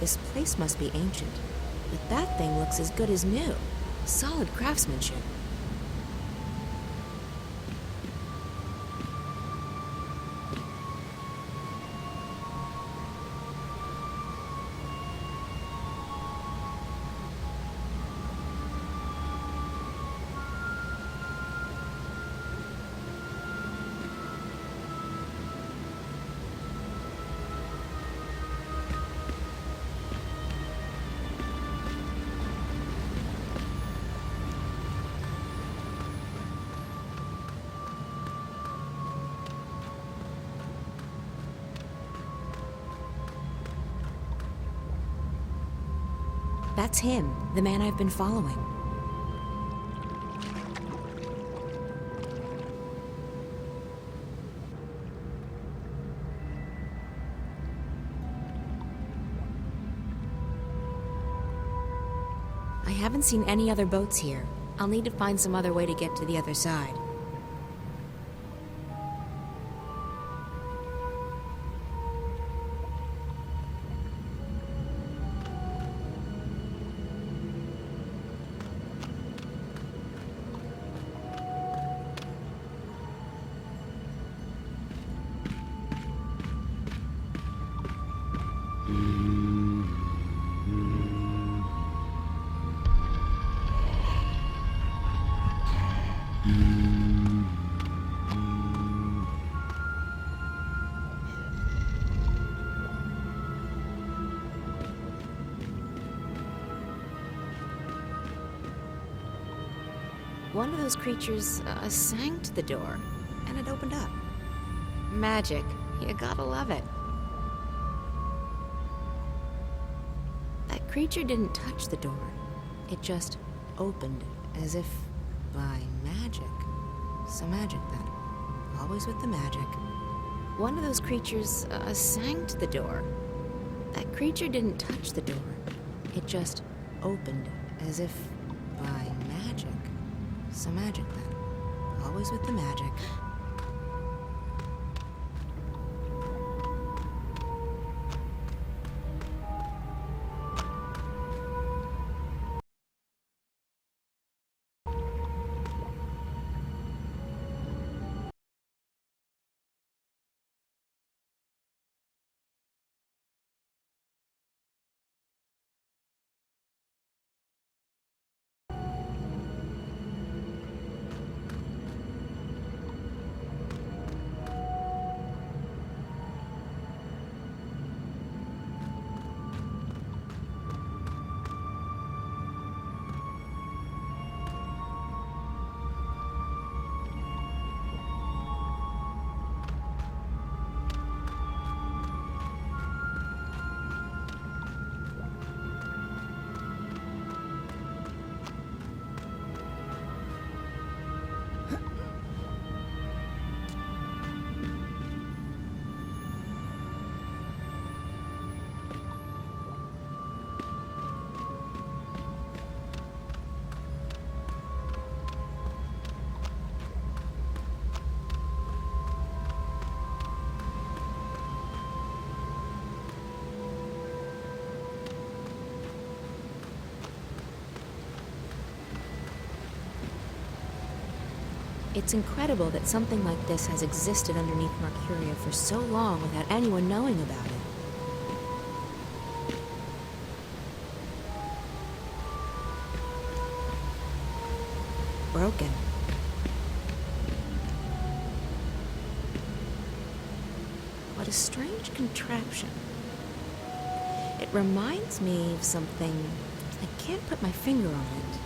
This place must be ancient, but that thing looks as good as new. Solid craftsmanship. That's him, the man I've been following. I haven't seen any other boats here. I'll need to find some other way to get to the other side. One of those creatures sang to the door, and it opened up. Magic. You gotta love it. That creature didn't touch the door. It just opened as if by magic. So magic then. Always with the magic. One of those creatures sang to the door. That creature didn't touch the door. It just opened as if by magic. So magic then. Always with the magic. It's incredible that something like this has existed underneath Mercuria for so long without anyone knowing about it. Broken. What a strange contraption. It reminds me of something. I can't put my finger on it.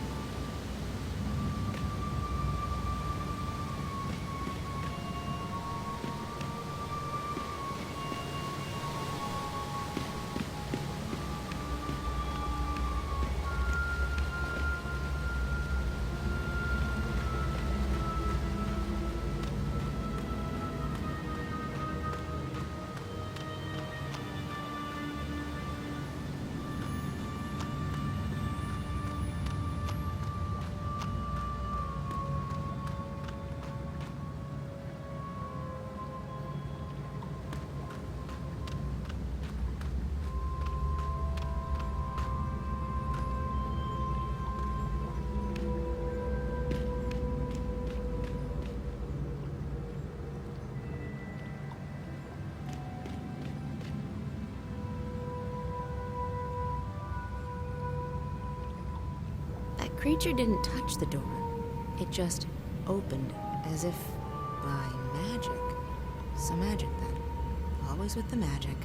creature didn't touch the door. It just opened as if by magic. Some magic then. Always with the magic.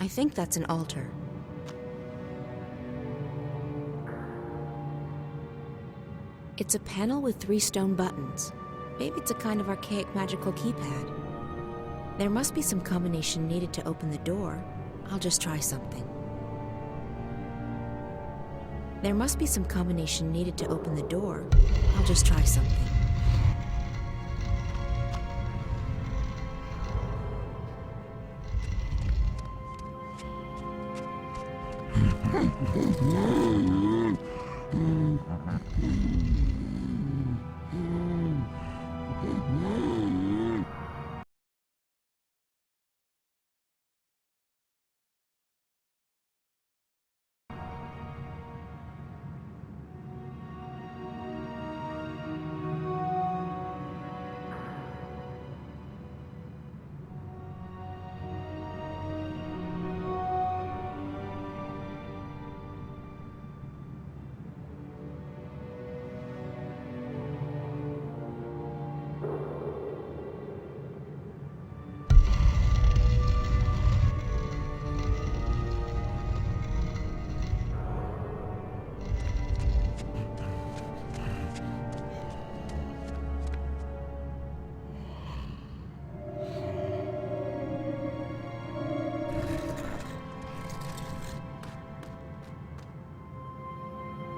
I think that's an altar. It's a panel with 3 stone buttons. Maybe it's a kind of archaic magical keypad. There must be some combination needed to open the door. I'll just try something. There must be some combination needed to open the door. I'll just try something.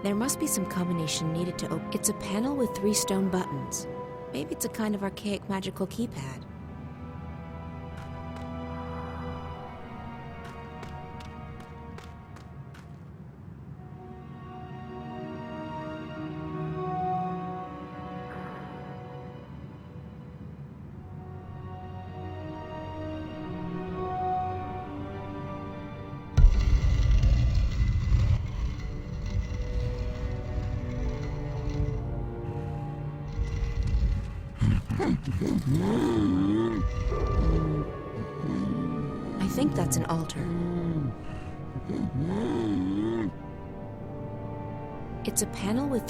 There must be some combination needed to open. It's a panel with 3 stone buttons. Maybe it's a kind of archaic magical keypad. I think that's an altar. It's a panel with...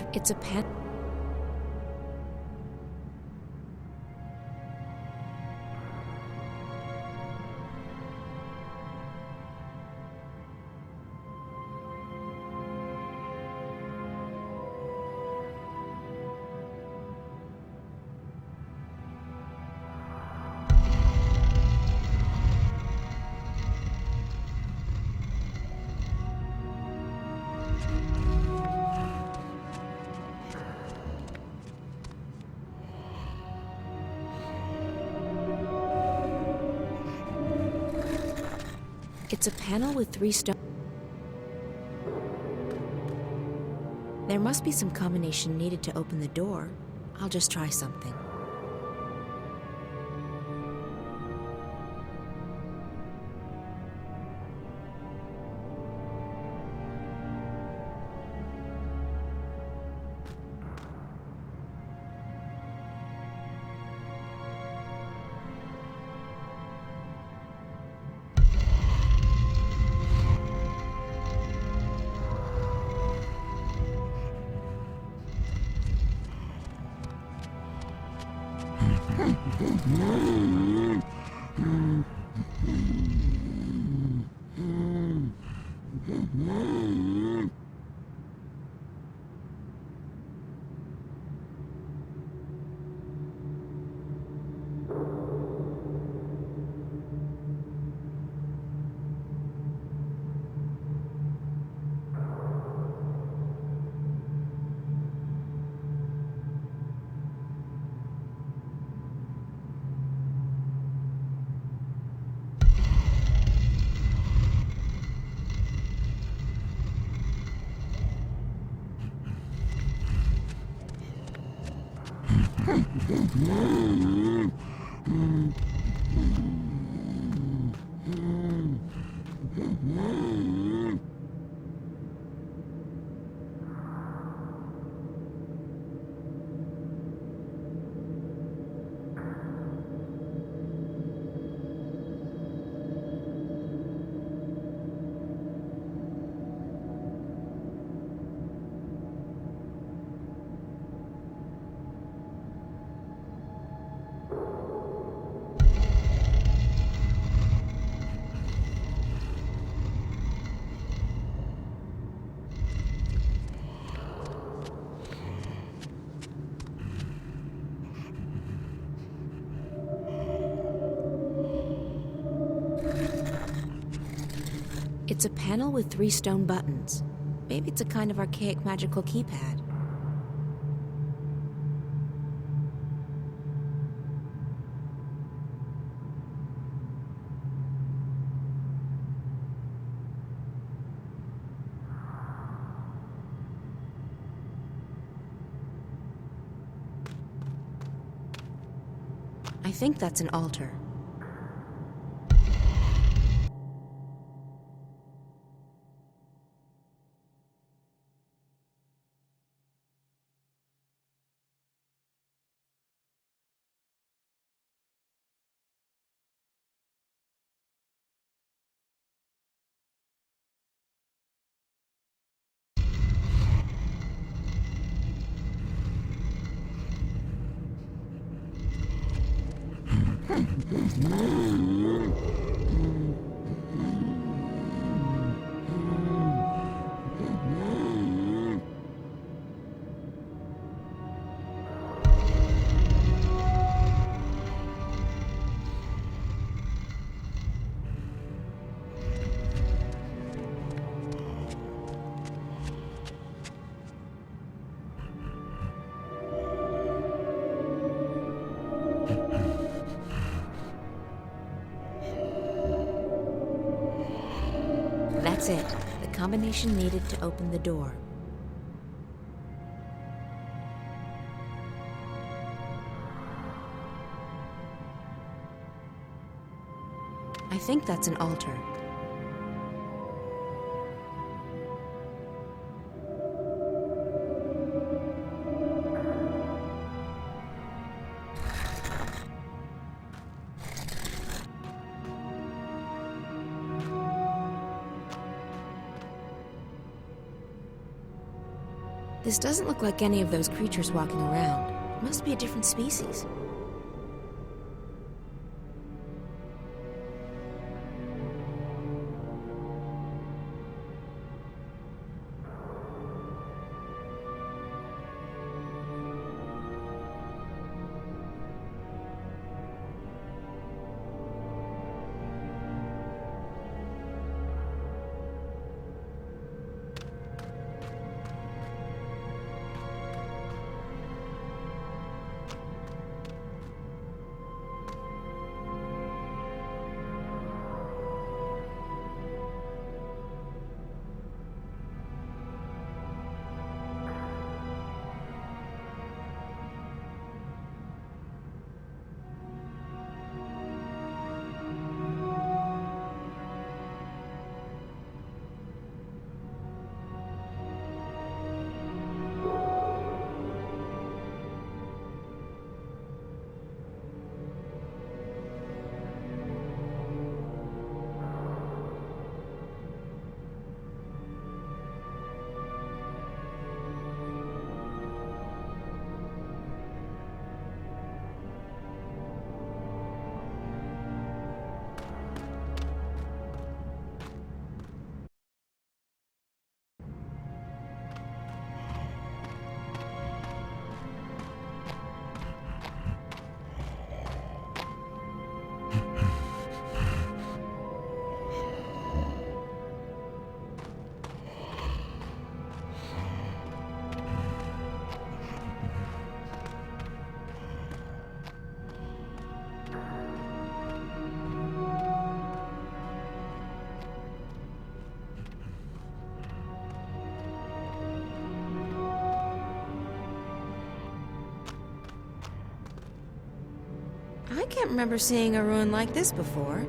It's a panel with 3 stones. There must be some combination needed to open the door. I'll just try something. It's a panel with 3 stone buttons. Maybe it's a kind of archaic magical keypad. I think that's an altar. That's it. The combination needed to open the door. I think that's an altar. This doesn't look like any of those creatures walking around. It must be a different species. I can't remember seeing a ruin like this before.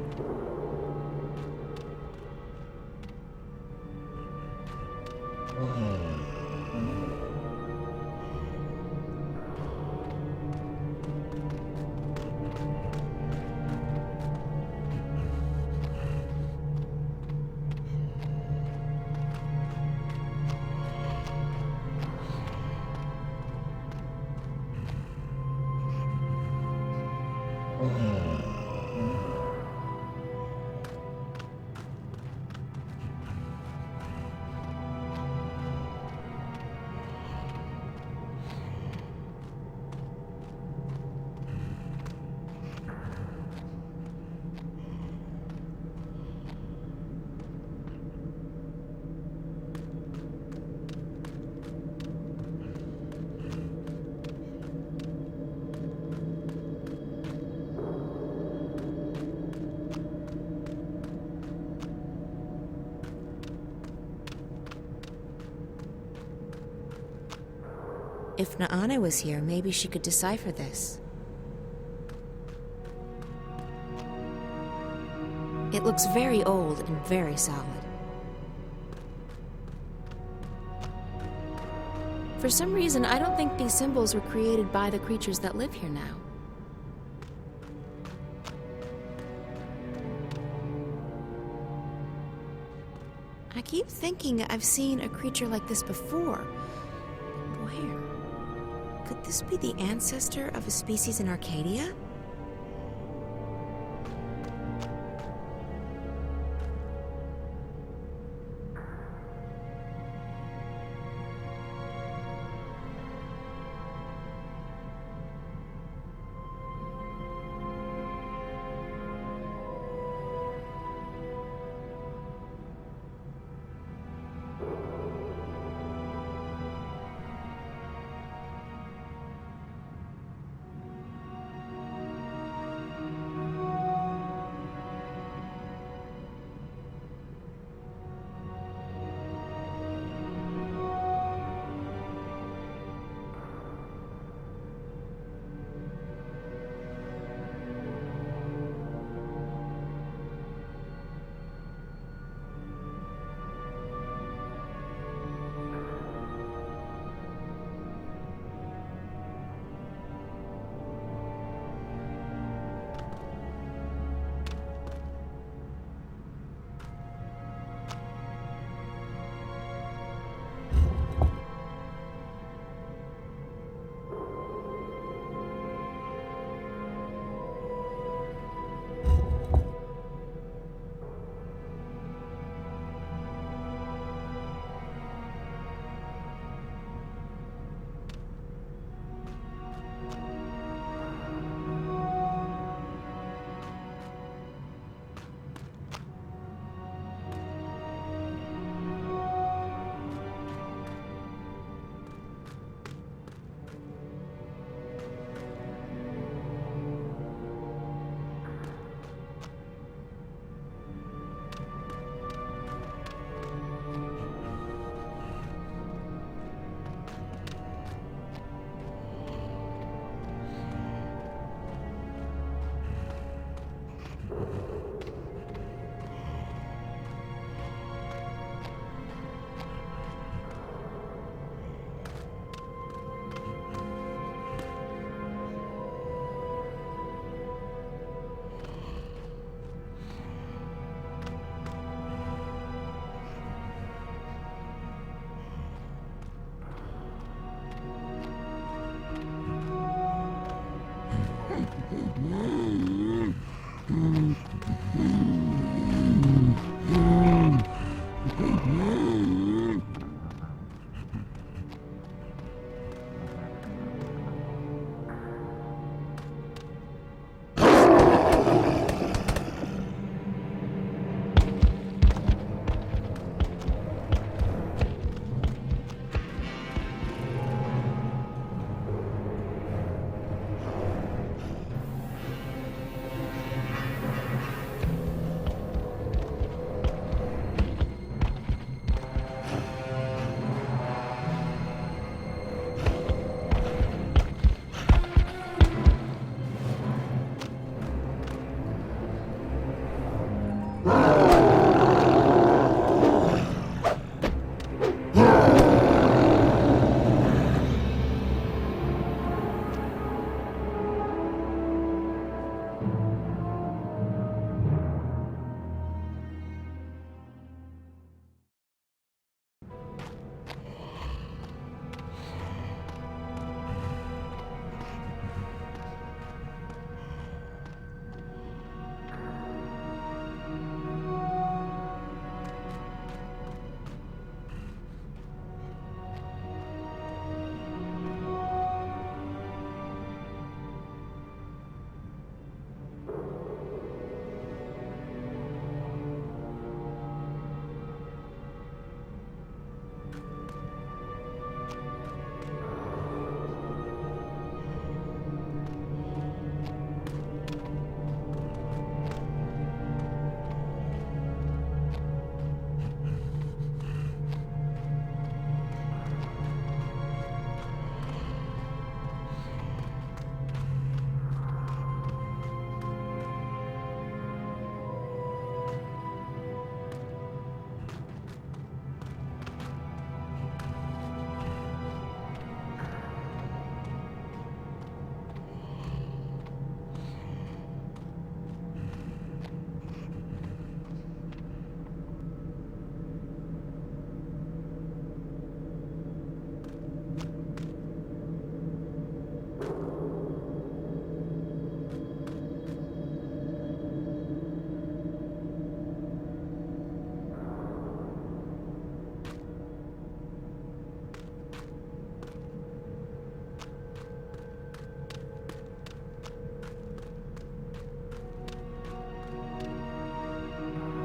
If Naane was here, maybe she could decipher this. It looks very old and very solid. For some reason, I don't think these symbols were created by the creatures that live here now. I keep thinking I've seen a creature like this before. Where? Could this be the ancestor of a species in Arcadia?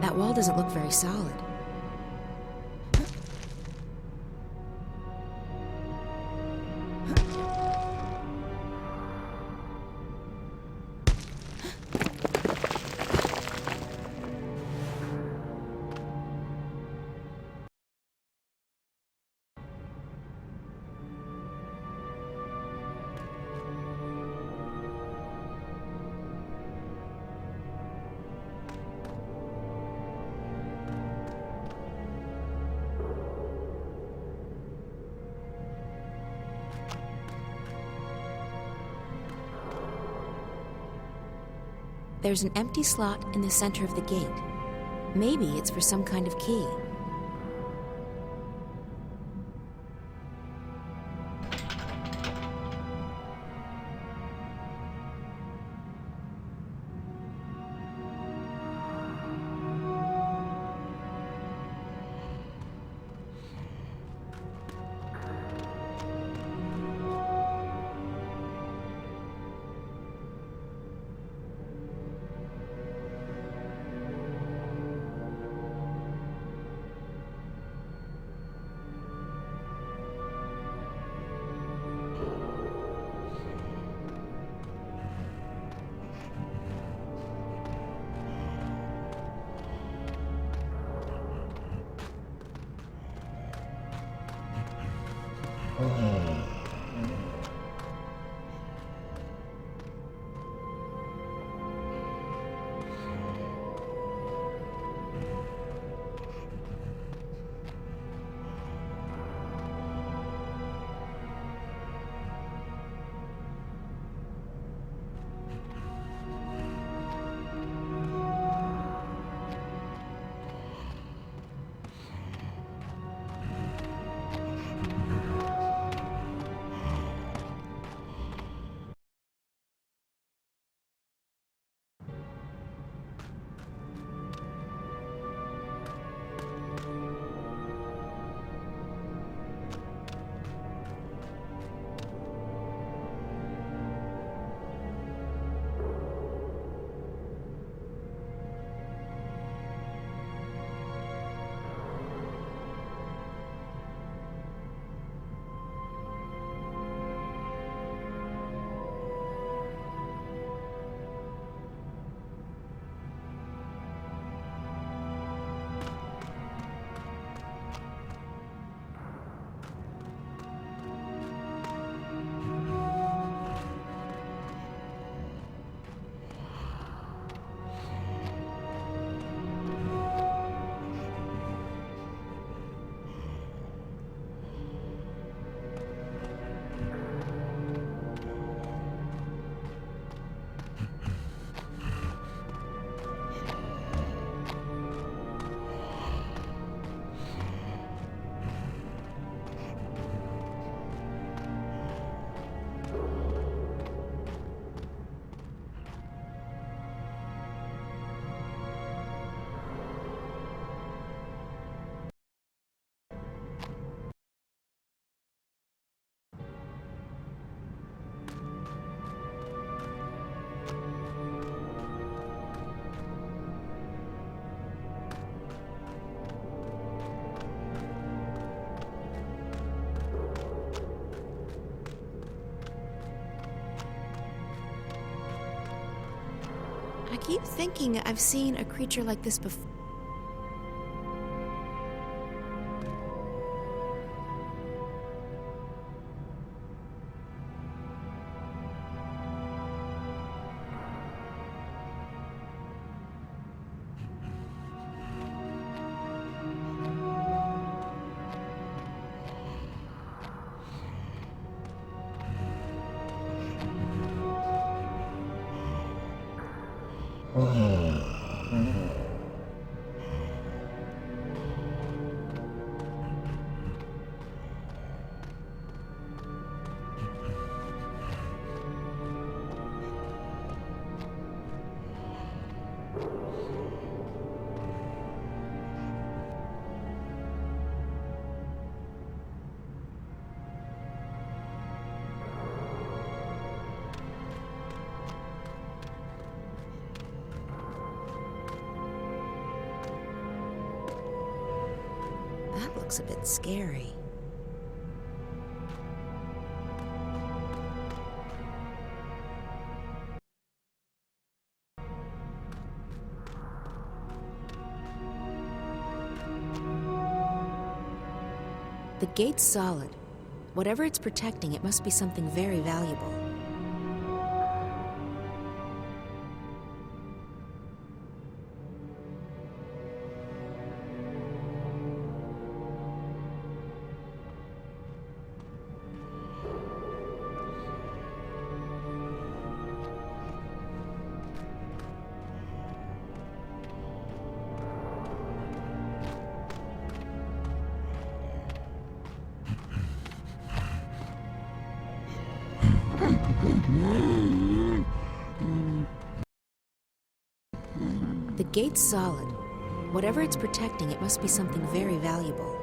That wall doesn't look very solid. There's an empty slot in the center of the gate. Maybe it's for some kind of key. keep thinking I've seen a creature like this before. That looks a bit scary. The gate's solid. Whatever it's protecting, it must be something very valuable. The gate's solid. Whatever it's protecting, it must be something very valuable.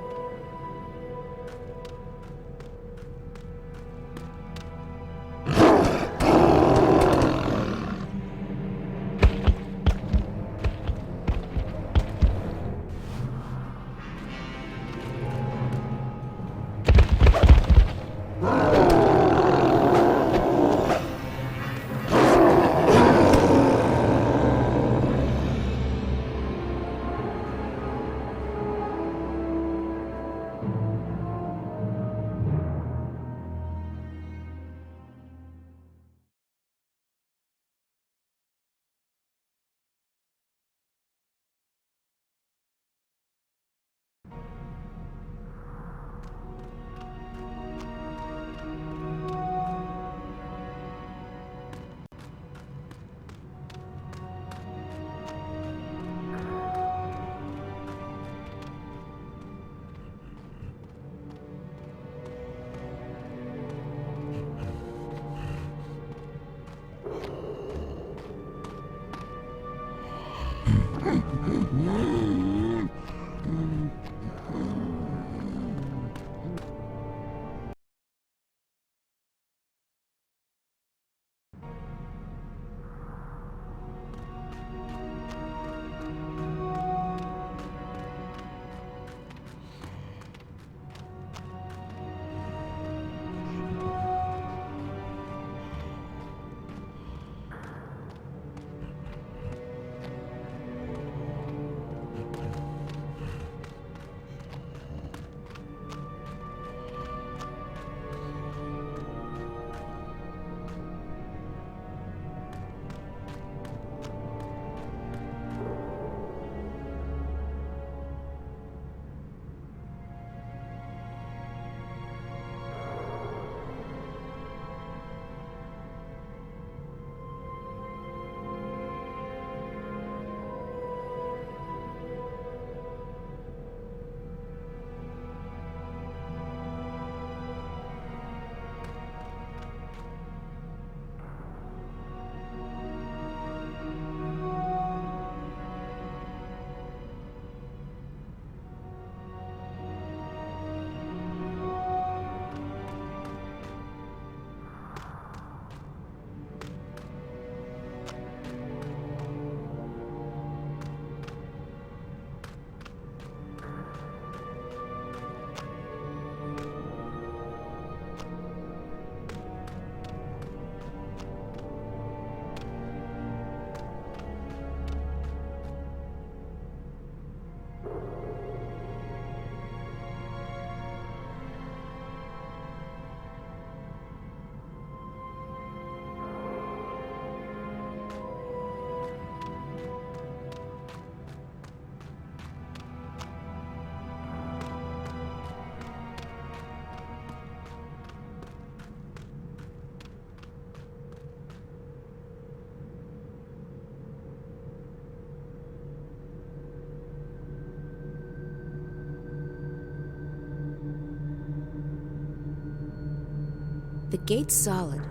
The gate's solid.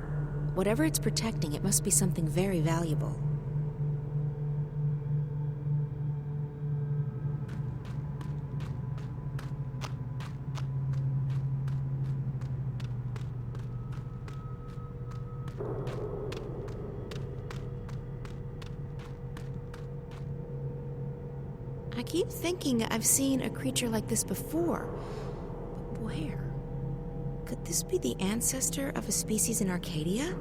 Whatever it's protecting, it must be something very valuable. I keep thinking I've seen a creature like this before. But where? Could this be the ancestor of a species in Arcadia?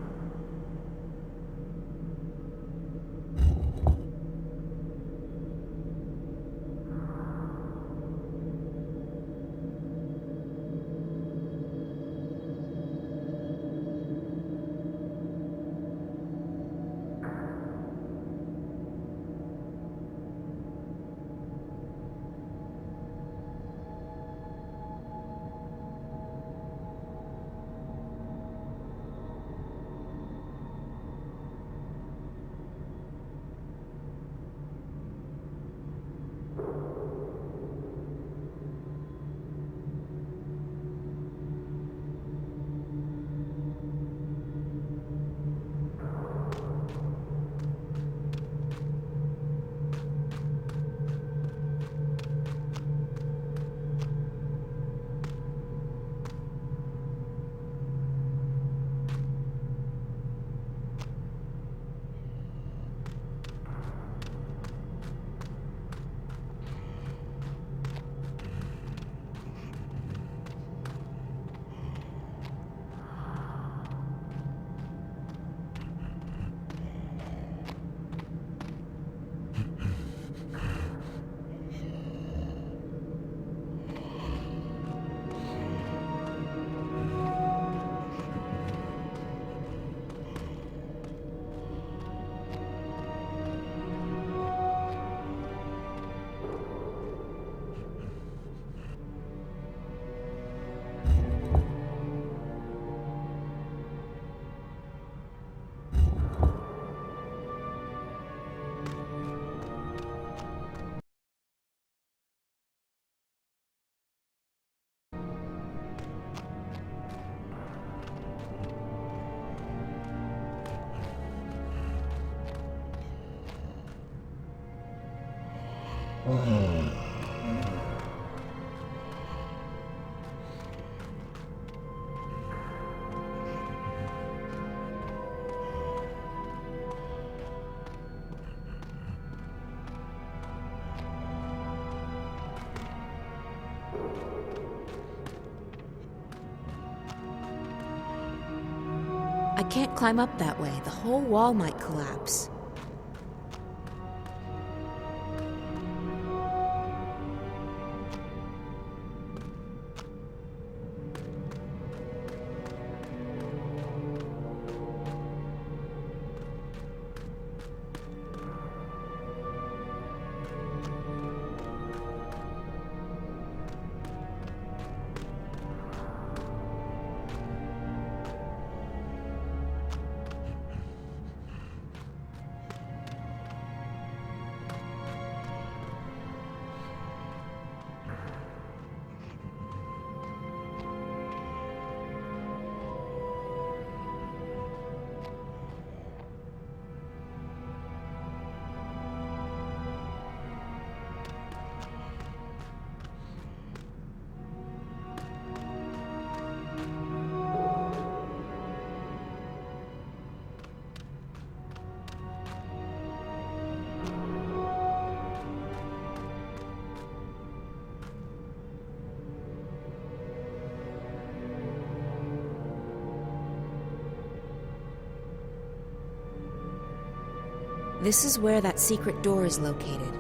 I can't climb up that way. The whole wall might collapse. This is where that secret door is located.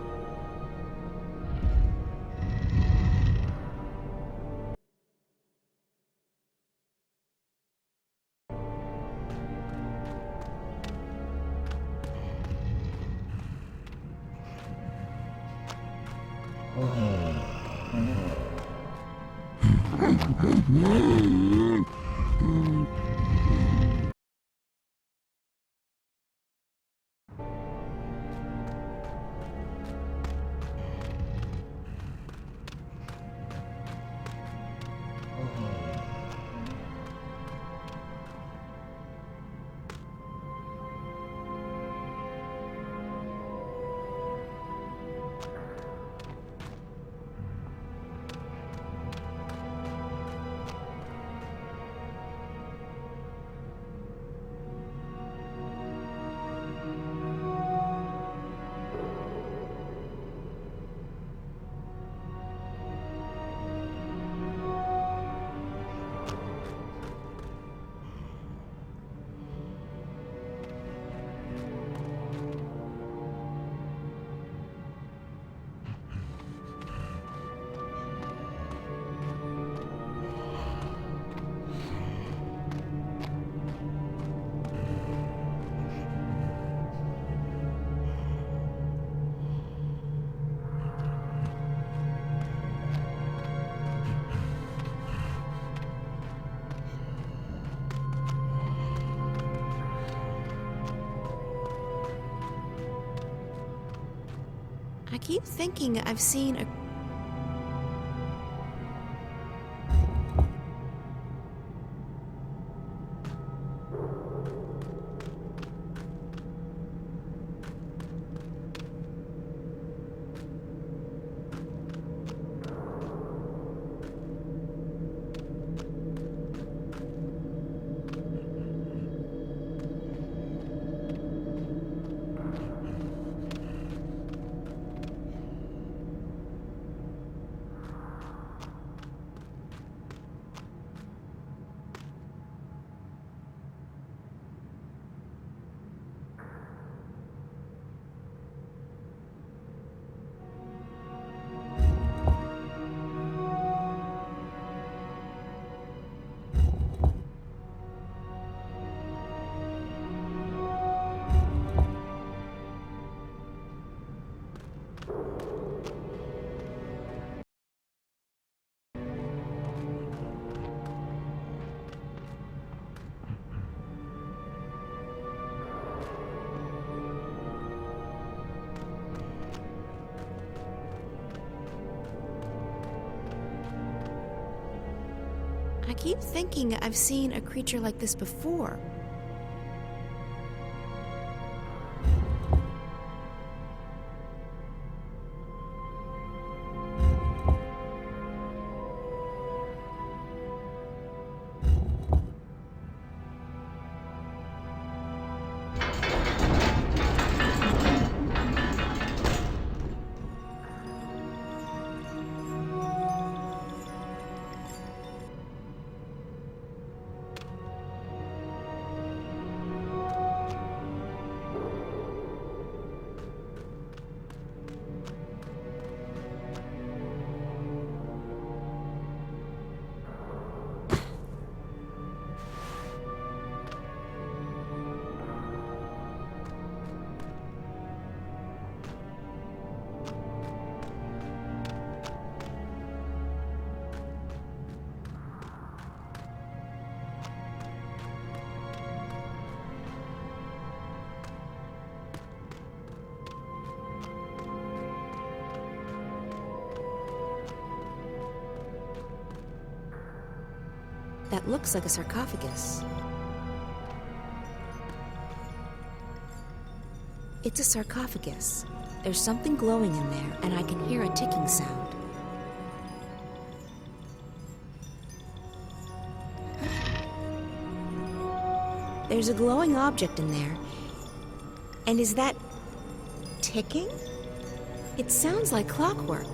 I keep thinking I've seen a... I keep thinking I've seen a creature like this before. That looks like a sarcophagus. It's a sarcophagus. There's something glowing in there, and I can hear a ticking sound. There's a glowing object in there. And is that ticking? It sounds like clockwork.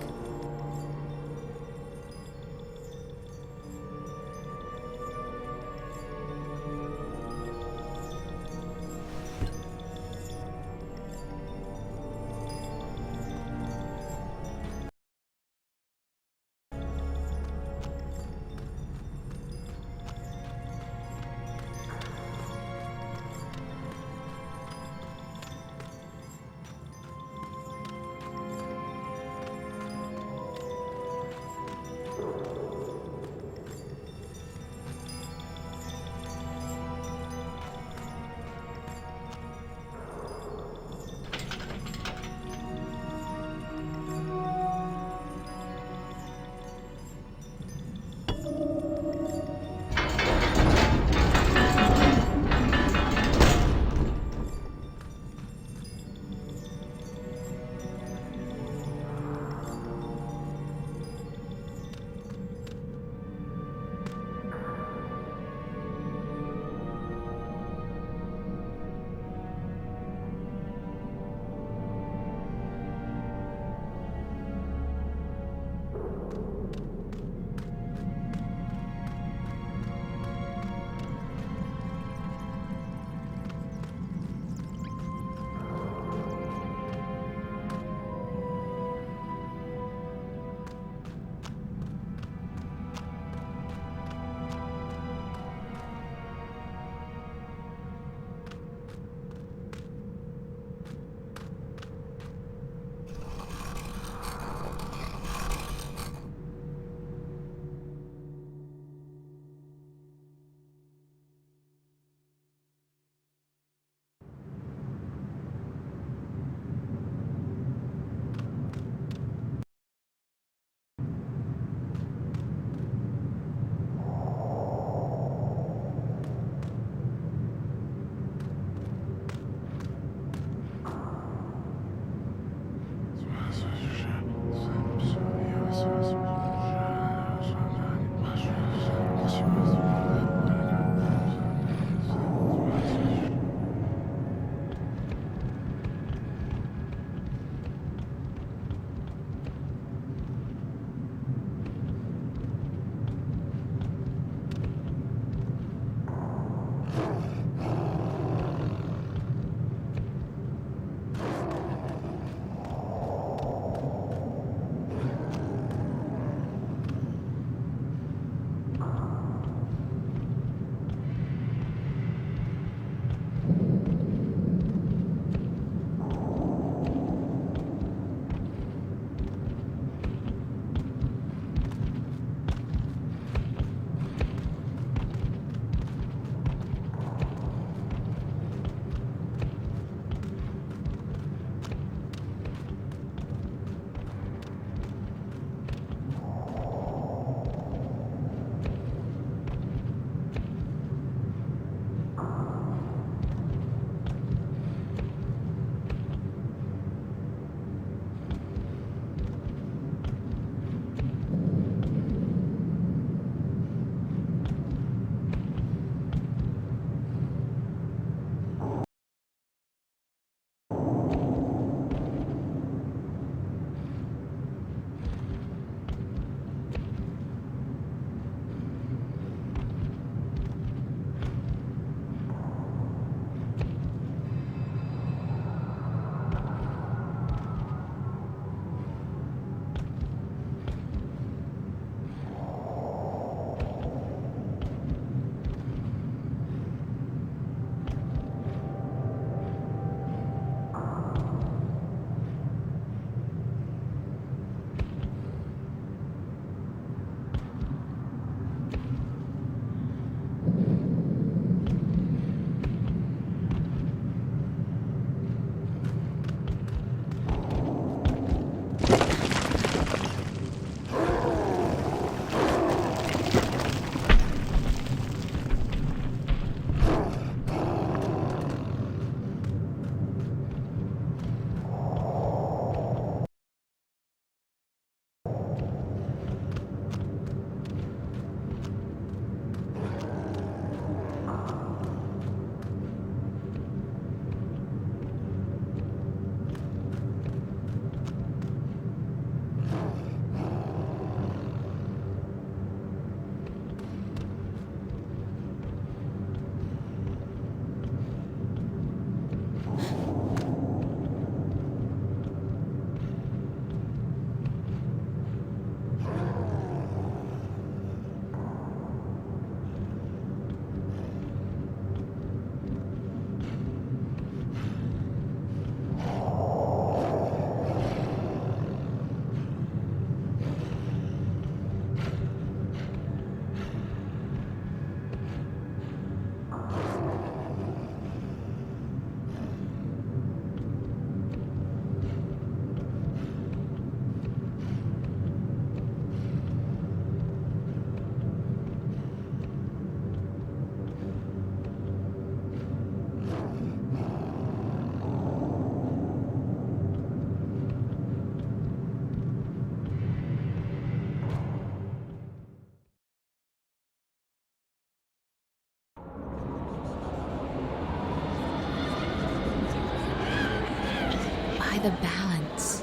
the balance.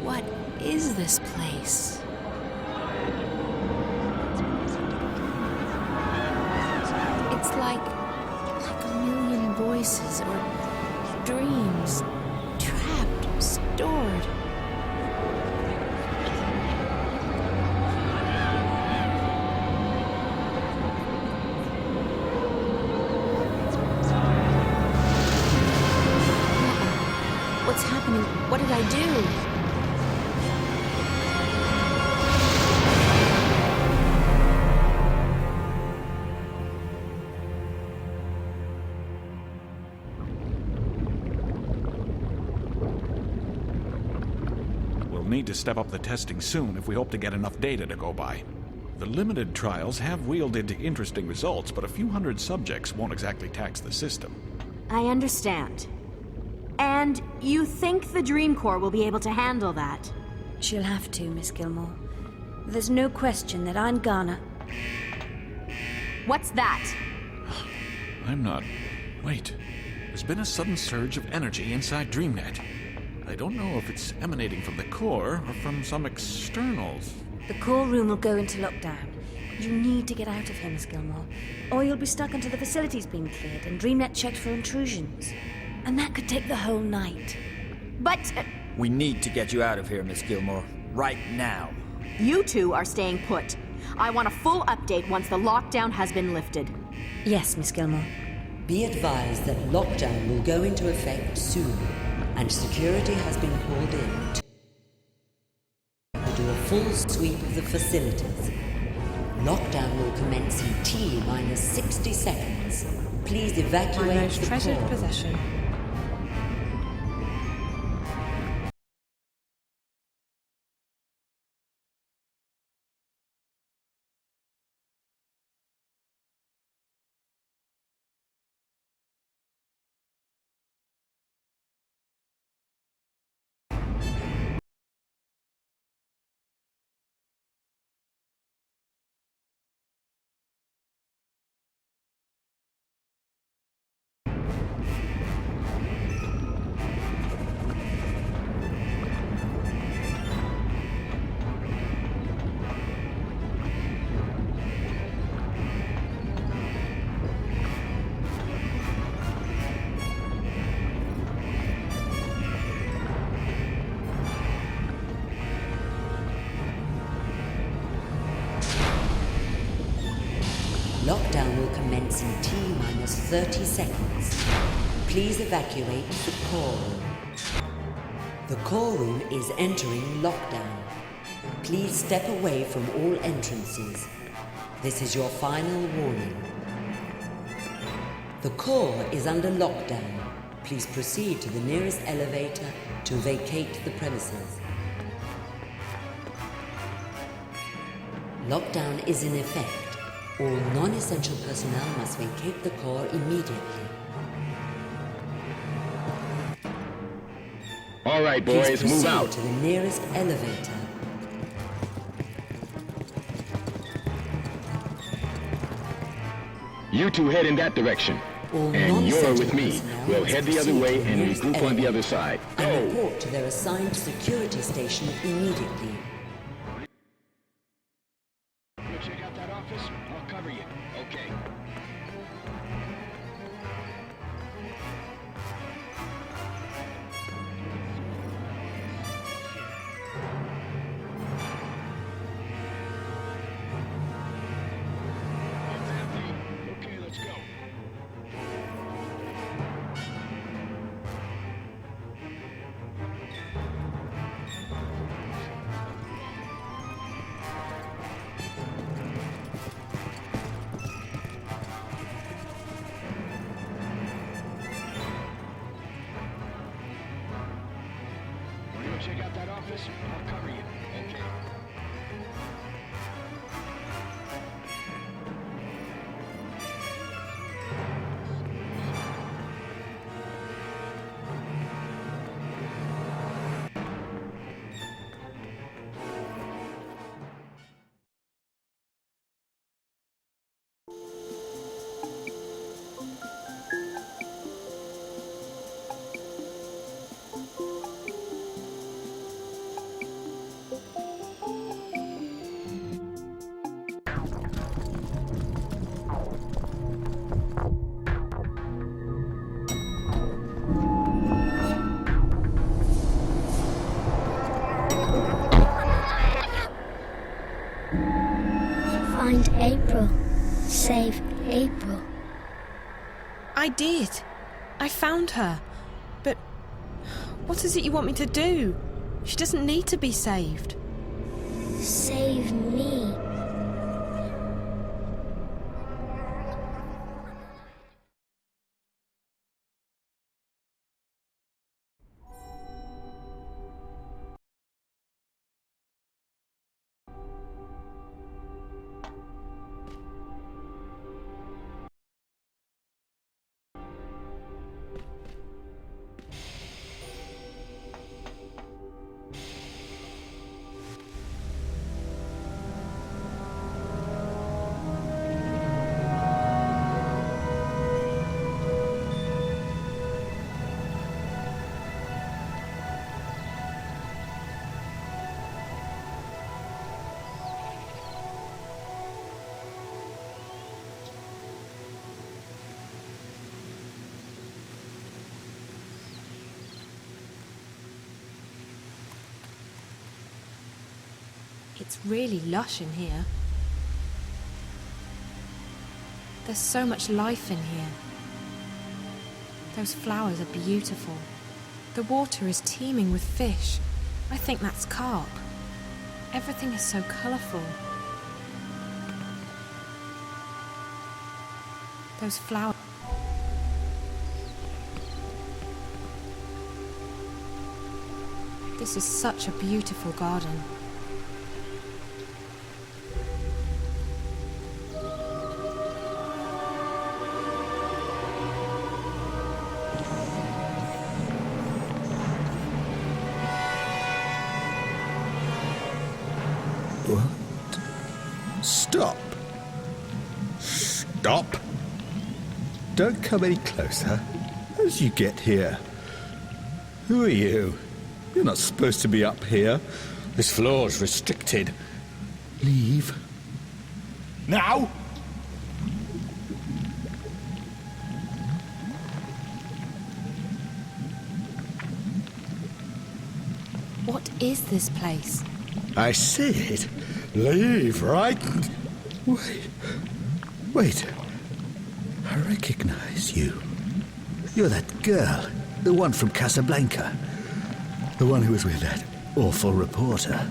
What is this place? It's like a million voices or dreams, trapped, stored. What's happening? What did I do? We'll need to step up the testing soon if we hope to get enough data to go by. The limited trials have wielded interesting results, but a few hundred subjects won't exactly tax the system. I understand. And you think the Dream Corps will be able to handle that? She'll have to, Miss Gilmore. There's no question that I'm gonna... What's that? I'm not... Wait. There's been a sudden surge of energy inside DreamNet. I don't know if it's emanating from the core or from some externals. The core room will go into lockdown. You need to get out of here, Miss Gilmore, or you'll be stuck until the facility's been cleared and DreamNet checked for intrusions. And that could take the whole night. But... We need to get you out of here, Miss Gilmore. Right now. you two are staying put. I want a full update once the lockdown has been lifted. Yes, Miss Gilmore. Be advised that lockdown will go into effect soon, and security has been called in to do a full sweep of the facilities. Lockdown will commence in T-minus 60 seconds. Please evacuate My most the treasured core. possession. Lockdown will commence in T-minus 30 seconds. Please evacuate the core room. The core room is entering lockdown. Please step away from all entrances. This is your final warning. The core is under lockdown. Please proceed to the nearest elevator to vacate the premises. Lockdown is in effect. All non-essential personnel must vacate the core immediately. All right, Please boys, move proceed out. to the nearest elevator. You two head in that direction. All And you're non-essential with me. personnel We'll must head the other proceed way to the and nearest regroup on the elevator other side. and Go! report to their assigned security station immediately. You check out that office? I'll cover you. Okay. It's empty. Okay, let's go. find April. Save April. I did. I found her. But what is it you want me to do? She doesn't need to be saved. Save me. It's really lush in here. There's so much life in here. Those flowers are beautiful. The water is teeming with fish. I think that's carp. Everything is so colourful. Those flowers... This is such a beautiful garden. What? Stop! Stop! Don't come any closer. How did you get here? Who are you? You're not supposed to be up here. This floor's restricted. Leave. Now! What is this place? I said, leave, right? Wait. I recognize you. You're that girl, the one from Casablanca. The one who was with that awful reporter.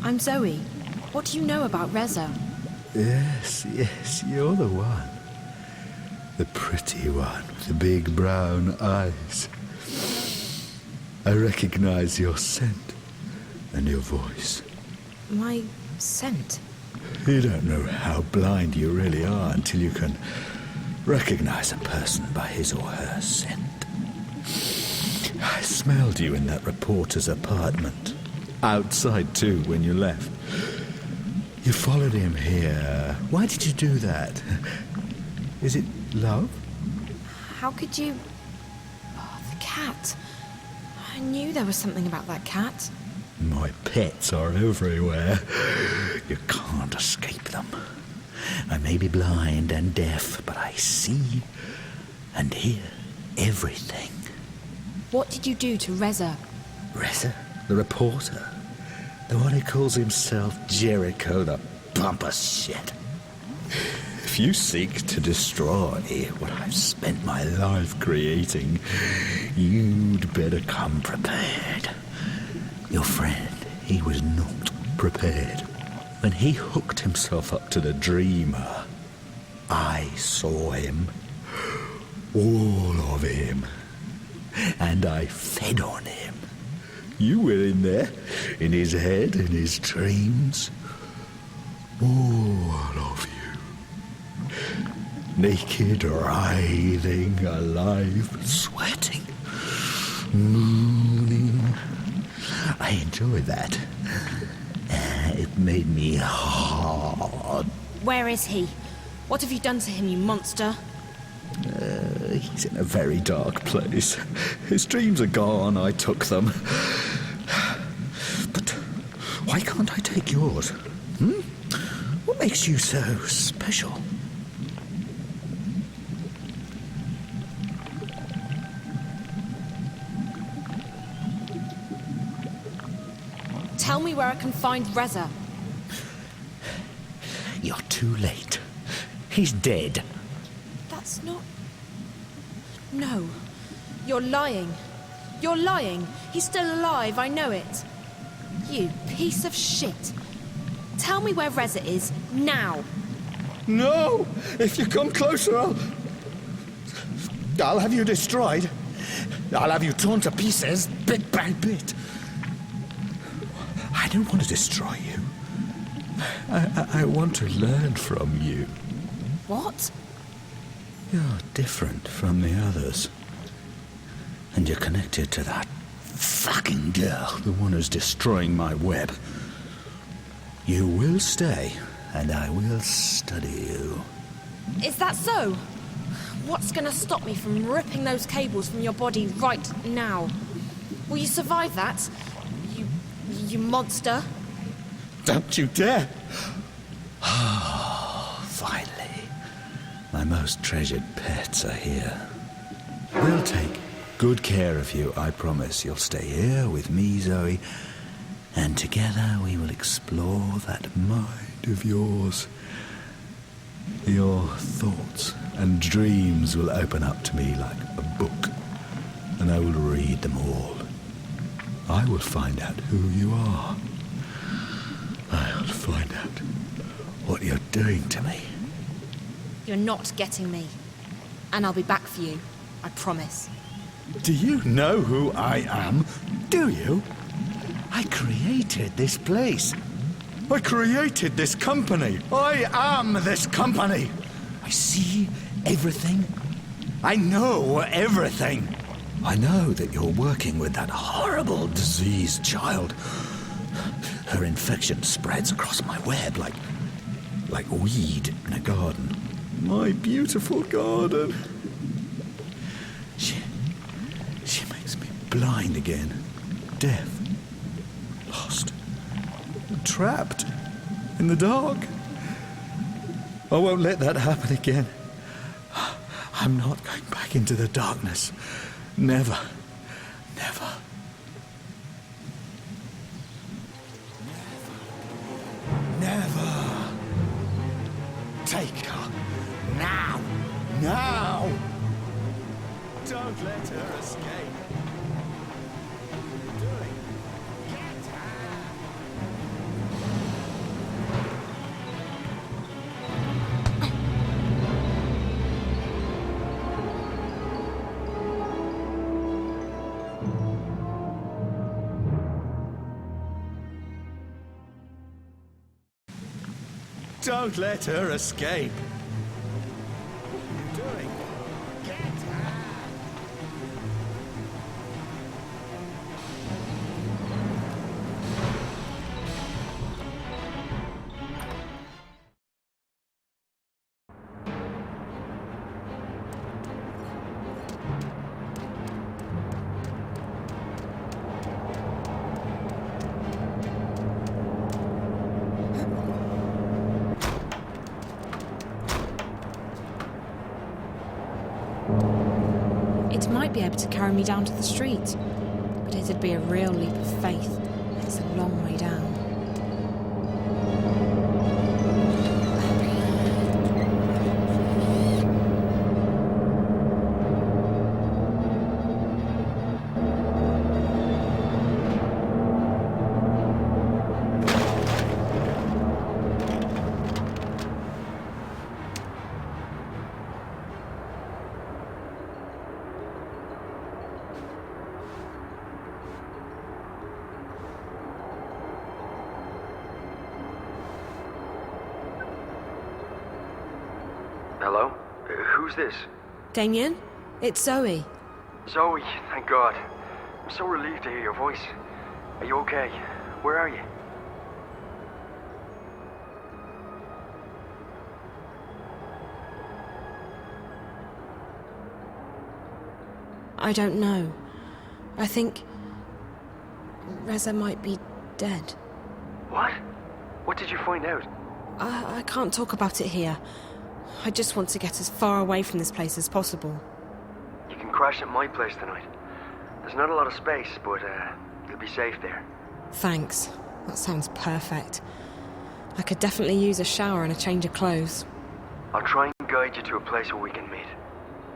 I'm Zoe. What do you know about Reza? Yes, you're the one. The pretty one with the big brown eyes. I recognize your scent and your voice. My scent? You don't know how blind you really are until you can recognize a person by his or her scent. I smelled you in that reporter's apartment. Outside, too, when you left. You followed him here. Why did you do that? Is it love? How could you... Oh, the cat. I knew there was something about that cat. My pets are everywhere. You can't escape them. I may be blind and deaf, but I see and hear everything. What did you do to Reza? Reza? The reporter? The one who calls himself Jericho, the pompous shit. If you seek to destroy what I've spent my life creating, you'd better come prepared. Your friend, he was not prepared. When he hooked himself up to the dreamer, I saw him. All of him. And I fed on him. You were in there, in his head, in his dreams. All of you. Naked, writhing, alive, sweating, mooning. I enjoyed that. It made me hard. Where is he? What have you done to him, you monster? He's in a very dark place. His dreams are gone, I took them. But why can't I take yours? What makes you so special? Tell me where I can find Reza. You're too late. He's dead. That's not... No. You're lying. You're lying. He's still alive, I know it. You piece of shit. Tell me where Reza is, now. No! If you come closer, I'll have you destroyed. I'll have you torn to pieces, bit by bit. I don't want to destroy you. I want to learn from you. What? You're different from the others. And you're connected to that fucking girl, the one who's destroying my web. You will stay, and I will study you. Is that so? What's gonna stop me from ripping those cables from your body right now? Will you survive that? You monster? Don't you dare! Oh, finally. My most treasured pets are here. We'll take good care of you, I promise. You'll stay here with me, Zoe, and together we will explore that mind of yours. Your thoughts and dreams will open up to me like a book, and I will read them all. I will find out who you are. I'll find out what you're doing to me. You're not getting me. And I'll be back for you. I promise. Do you know who I am? Do you? I created this place. I created this company. I am this company. I see everything. I know everything. I know that you're working with that horrible diseased child. Her infection spreads across my web like weed in a garden. My beautiful garden. She makes me blind again. Deaf. Lost. Trapped. In the dark. I won't let that happen again. I'm not going back into the darkness. Never. Never. Never. Take her. Now. Now. Don't let her escape. What are you doing? Get her. Don't let her escape. What are you doing? Get her. It might be able to carry me down to the street, but it'd be a real leap of faith. It's a long way down. Hello? Who's this? Damien? It's Zoe. Zoe, thank God. I'm so relieved to hear your voice. Are you okay? Where are you? I don't know. I think Reza might be dead. What? What did you find out? I can't talk about it here. I just want to get as far away from this place as possible. You can crash at my place tonight. There's not a lot of space, but you'll be safe there. Thanks. That sounds perfect. I could definitely use a shower and a change of clothes. I'll try and guide you to a place where we can meet.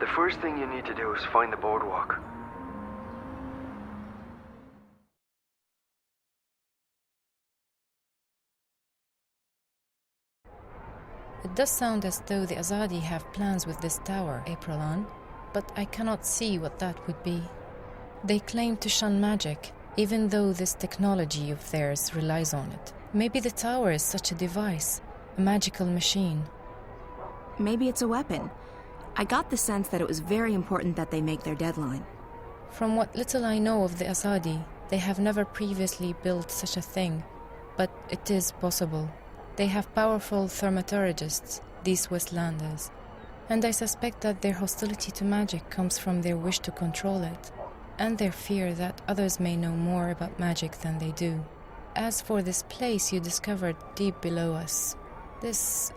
The first thing you need to do is find the boardwalk. It does sound as though the Azadi have plans with this tower, Aprilon, but I cannot see what that would be. They claim to shun magic, even though this technology of theirs relies on it. Maybe the tower is such a device, a magical machine. Maybe it's a weapon. I got the sense that it was very important that they make their deadline. From what little I know of the Azadi, they have never previously built such a thing, but it is possible. They have powerful thaumaturgists, these Westlanders, and I suspect that their hostility to magic comes from their wish to control it, and their fear that others may know more about magic than they do. As for this place you discovered deep below us, this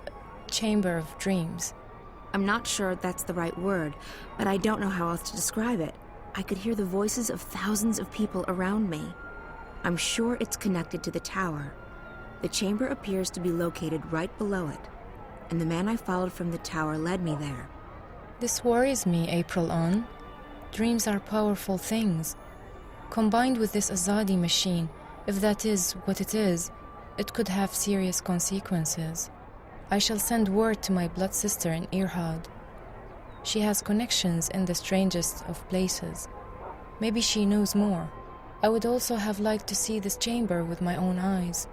chamber of dreams. I'm not sure that's the right word, but I don't know how else to describe it. I could hear the voices of thousands of people around me. I'm sure it's connected to the tower. The chamber appears to be located right below it, and the man I followed from the tower led me there. This worries me, Aprilon. Dreams are powerful things. Combined with this Azadi machine, if that is what it is, it could have serious consequences. I shall send word to my blood sister in Irhad. She has connections in the strangest of places. Maybe she knows more. I would also have liked to see this chamber with my own eyes.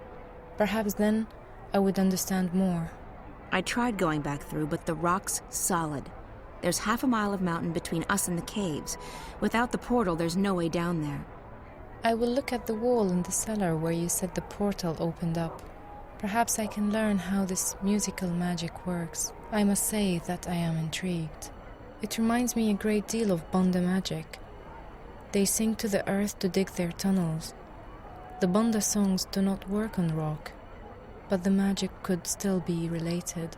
Perhaps then I would understand more. I tried going back through, but the rock's solid. There's half a mile of mountain between us and the caves. Without the portal, there's no way down there. I will look at the wall in the cellar where you said the portal opened up. Perhaps I can learn how this musical magic works. I must say that I am intrigued. It reminds me a great deal of Banda magic. They sing to the earth to dig their tunnels. The Banda songs do not work on rock, but the magic could still be related.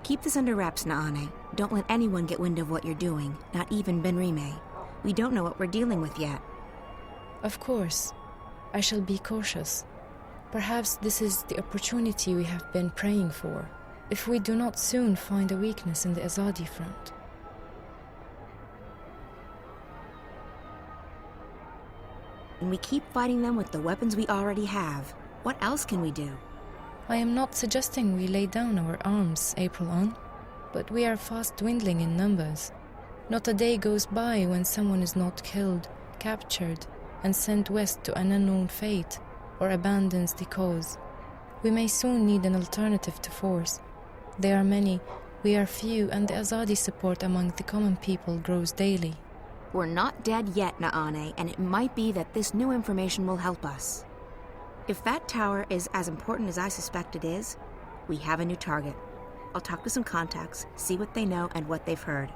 Keep this under wraps, Naane. Don't let anyone get wind of what you're doing, not even Benrime. We don't know what we're dealing with yet. Of course. I shall be cautious. Perhaps this is the opportunity we have been praying for, if we do not soon find a weakness in the Azadi front. And we keep fighting them with the weapons we already have. What else can we do? I am not suggesting we lay down our arms, Aprilon, but we are fast dwindling in numbers. Not a day goes by when someone is not killed, captured, and sent west to an unknown fate, or abandons the cause. We may soon need an alternative to force. There are many, we are few, and the Azadi support among the common people grows daily. We're not dead yet, Naane, and it might be that this new information will help us. If that tower is as important as I suspect it is, we have a new target. I'll talk to some contacts, see what they know and what they've heard.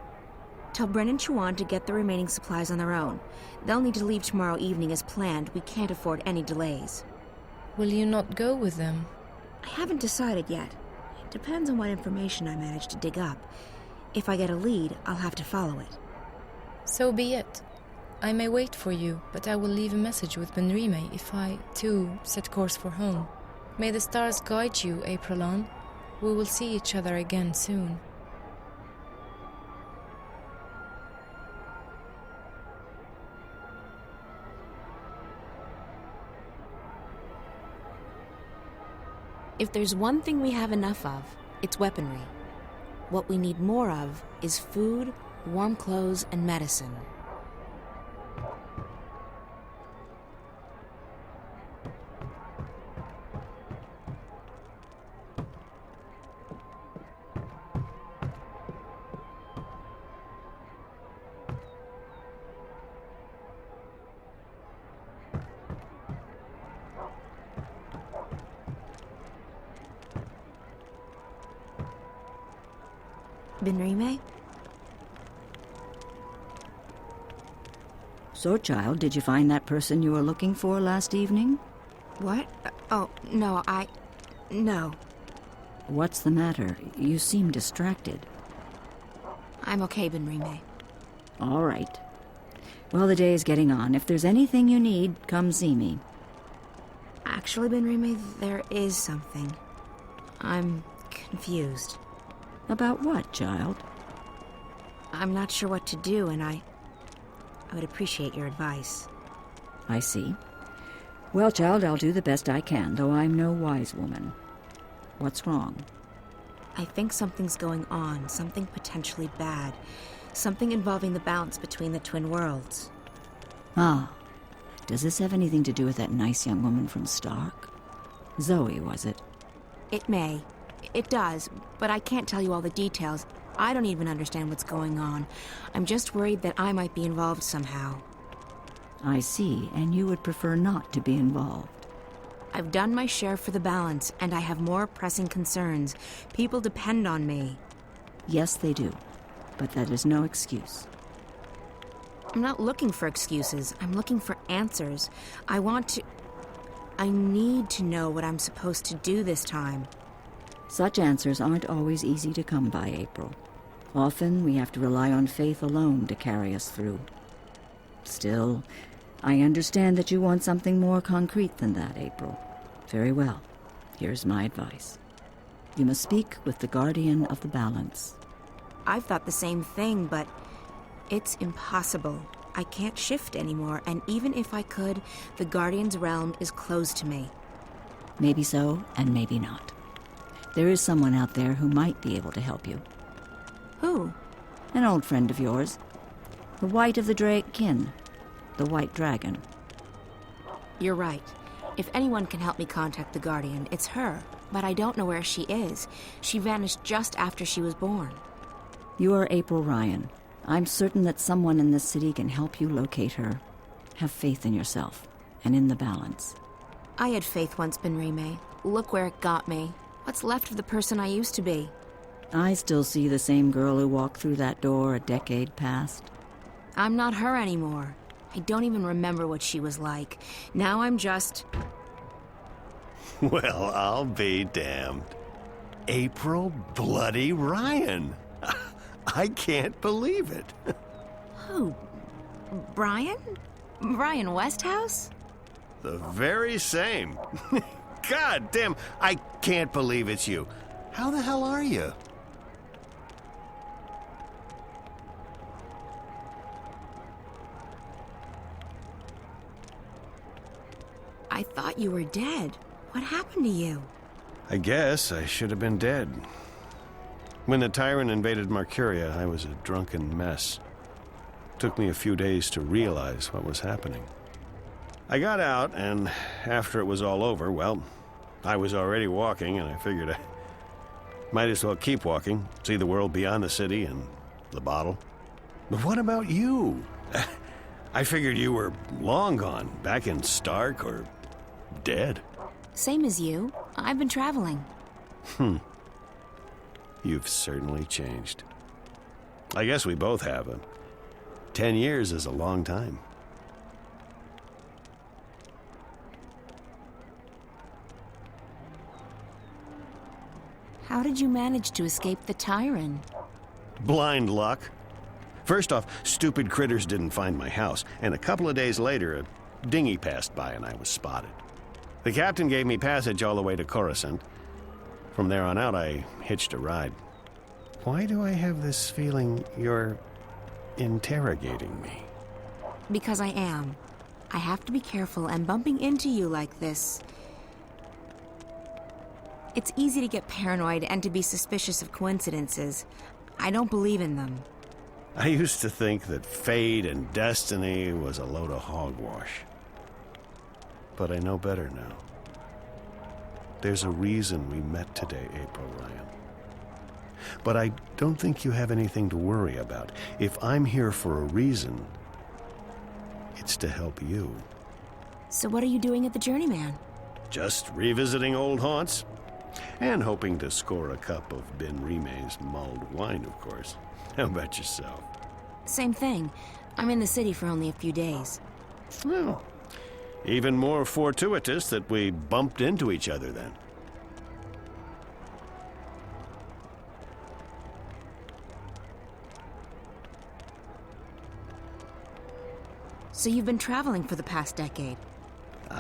Tell Bren and Chuan to get the remaining supplies on their own. They'll need to leave tomorrow evening as planned. We can't afford any delays. Will you not go with them? I haven't decided yet. It depends on what information I manage to dig up. If I get a lead, I'll have to follow it. So be it. I may wait for you, but I will leave a message with Benrime if I, too, set course for home. May the stars guide you, Aprilon. We will see each other again soon. If there's one thing we have enough of, it's weaponry. What we need more of is food, warm clothes, and medicine. Benrime? So, child, did you find that person you were looking for last evening? What? Oh, no, No. What's the matter? You seem distracted. I'm okay, Benrime. All right. Well, the day is getting on. If there's anything you need, come see me. Actually, Benrime, there is something. I'm confused. About what, child? I'm not sure what to do, and I would appreciate your advice. I see. Well, child, I'll do the best I can, though I'm no wise woman. What's wrong? I think something's going on, something potentially bad. Something involving the balance between the twin worlds. Ah, does this have anything to do with that nice young woman from Stark? Zoe, was it? It may. It does, but I can't tell you all the details. I don't even understand what's going on. I'm just worried that I might be involved somehow. I see, and you would prefer not to be involved. I've done my share for the balance, and I have more pressing concerns. People depend on me. Yes, they do, but that is no excuse. I'm not looking for excuses. I'm looking for answers. I need to know what I'm supposed to do this time. Such answers aren't always easy to come by, April. Often we have to rely on faith alone to carry us through. Still, I understand that you want something more concrete than that, April. Very well. Here's my advice. You must speak with the Guardian of the Balance. I've thought the same thing, but it's impossible. I can't shift anymore, and even if I could, the Guardian's realm is closed to me. Maybe so, and maybe not. There is someone out there who might be able to help you. Who? An old friend of yours. The White of the Drake kin. The White Dragon. You're right. If anyone can help me contact the Guardian, it's her. But I don't know where she is. She vanished just after she was born. You are April Ryan. I'm certain that someone in this city can help you locate her. Have faith in yourself, and in the balance. I had faith once, Benrime. Look where it got me. What's left of the person I used to be? I still see the same girl who walked through that door a decade past. I'm not her anymore. I don't even remember what she was like. Now I'm just... Well, I'll be damned. April bloody Ryan. I can't believe it. Who? Brian? Brian Westhouse? The very same. God damn, I can't believe it's you. How the hell are you? I thought you were dead. What happened to you? I guess I should have been dead. When the tyrant invaded Mercuria, I was a drunken mess. Took me a few days to realize what was happening. I got out, and after it was all over, well, I was already walking, and I figured I might as well keep walking, see the world beyond the city and the bottle. But what about you? I figured you were long gone, back in Stark or dead. Same as you. I've been traveling. You've certainly changed. I guess we both have. 10 years is a long time. How did you manage to escape the tyrant? Blind luck. First off, stupid critters didn't find my house, and a couple of days later, a dinghy passed by and I was spotted. The captain gave me passage all the way to Coruscant. From there on out, I hitched a ride. Why do I have this feeling you're interrogating me? Because I am. I have to be careful, and bumping into you like this... It's easy to get paranoid and to be suspicious of coincidences. I don't believe in them. I used to think that fate and destiny was a load of hogwash. But I know better now. There's a reason we met today, April Ryan. But I don't think you have anything to worry about. If I'm here for a reason, it's to help you. So what are you doing at the Journeyman? Just revisiting old haunts. And hoping to score a cup of Benrime's mulled wine, of course. How about yourself? Same thing. I'm in the city for only a few days. Well, even more fortuitous that we bumped into each other then. So you've been traveling for the past decade?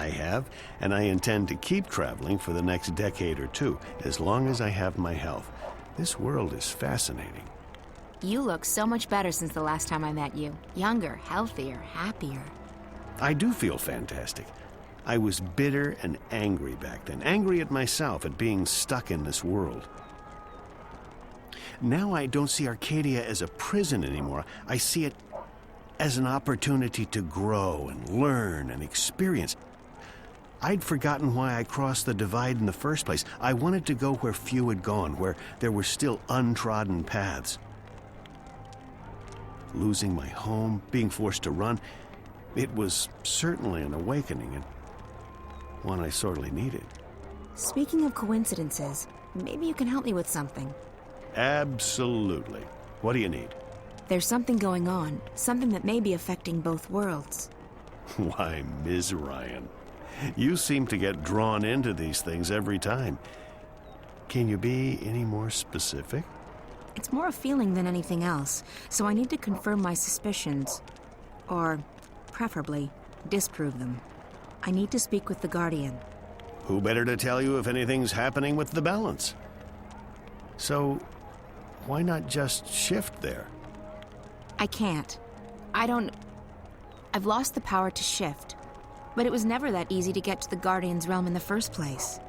I have, and I intend to keep traveling for the next decade or two, as long as I have my health. This world is fascinating. You look so much better since the last time I met you. Younger, healthier, happier. I do feel fantastic. I was bitter and angry back then, angry at myself at being stuck in this world. Now I don't see Arcadia as a prison anymore. I see it as an opportunity to grow and learn and experience. I'd forgotten why I crossed the divide in the first place. I wanted to go where few had gone, where there were still untrodden paths. Losing my home, being forced to run, it was certainly an awakening, and one I sorely needed. Speaking of coincidences, maybe you can help me with something. Absolutely. What do you need? There's something going on, something that may be affecting both worlds. Why, Ms. Ryan, you seem to get drawn into these things every time. Can you be any more specific? It's more a feeling than anything else, so I need to confirm my suspicions. Or, preferably, disprove them. I need to speak with the Guardian. Who better to tell you if anything's happening with the balance? So, why not just shift there? I can't. I've lost the power to shift. But it was never that easy to get to the Guardian's realm in the first place.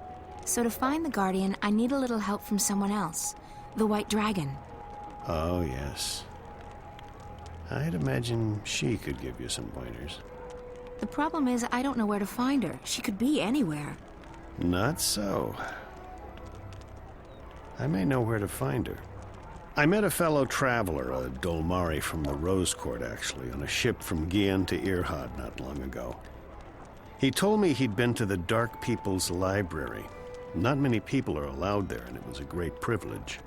So to find the Guardian, I need a little help from someone else. The White Dragon. Oh, yes. I'd imagine she could give you some pointers. The problem is I don't know where to find her. She could be anywhere. Not so. I may know where to find her. I met a fellow traveler, a Dolmari from the Rose Court, actually, on a ship from Gien to Irhad not long ago. He told me he'd been to the Dark People's Library. Not many people are allowed there, and it was a great privilege.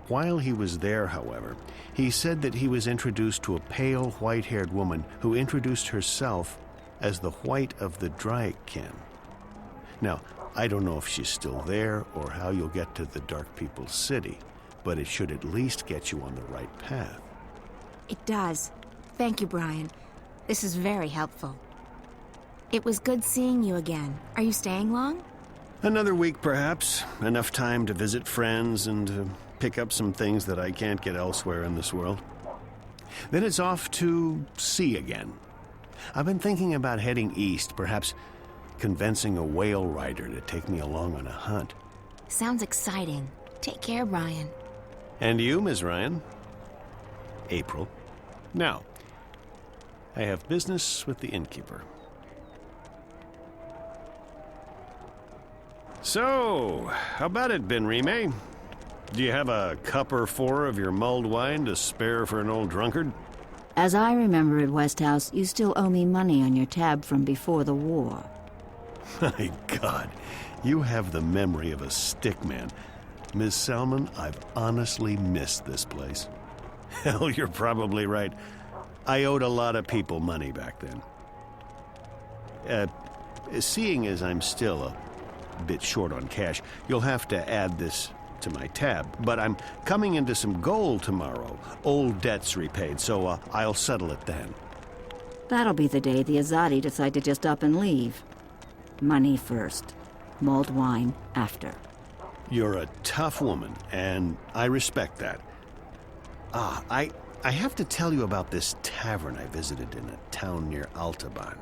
While he was there, however, he said that he was introduced to a pale, white-haired woman who introduced herself as the White of the Dryken. Now, I don't know if she's still there or how you'll get to the Dark People's City, but it should at least get you on the right path. It does. Thank you, Brian. This is very helpful. It was good seeing you again. Are you staying long? Another week, perhaps. Enough time to visit friends and pick up some things that I can't get elsewhere in this world. Then it's off to sea again. I've been thinking about heading east, perhaps convincing a whale rider to take me along on a hunt. Sounds exciting. Take care, Brian. And you, Ms. Ryan? April. Now, I have business with the innkeeper. So, how about it, Benrime? Do you have a cup or four of your mulled wine to spare for an old drunkard? As I remember at Westhouse, you still owe me money on your tab from before the war. My God, you have the memory of a stickman. Miss Selman, I've honestly missed this place. Hell, you're probably right. I owed a lot of people money back then. Seeing as I'm still a bit short on cash, you'll have to add this to my tab. But I'm coming into some gold tomorrow. Old debts repaid, so I'll settle it then. That'll be the day the Azadi decide to just up and leave. Money first. Mulled wine after. You're a tough woman, and I respect that. I have to tell you about this tavern I visited in a town near Altaban.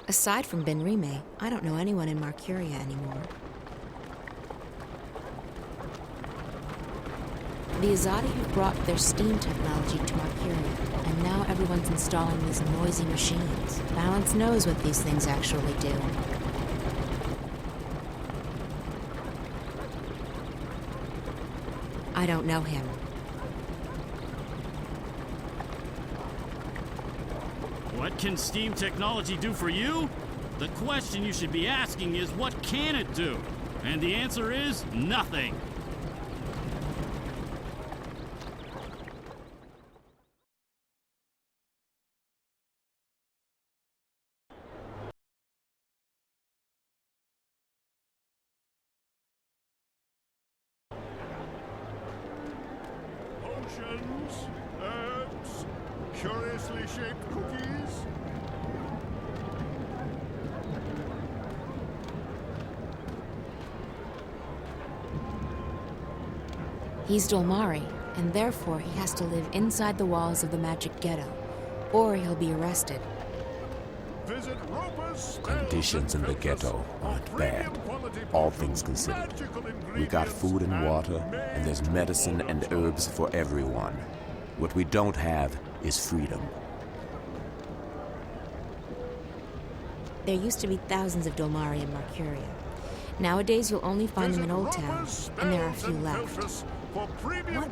Aside from Benrime, I don't know anyone in Marcuria anymore. The Azadi have brought their steam technology to Marcuria, and now everyone's installing these noisy machines. Balance knows what these things actually do. I don't know him. What can steam technology do for you? The question you should be asking is, what can it do? And the answer is nothing. Potions, herbs, curiously shaped cookies. He's Dolmari, and therefore he has to live inside the walls of the magic ghetto, or he'll be arrested. Conditions in the ghetto aren't bad, all things considered. We got food and water, and there's medicine and herbs for everyone. What we don't have is freedom. There used to be thousands of Dolmari in Mercuria. Nowadays you'll only find them in Old Town, and there are few left. What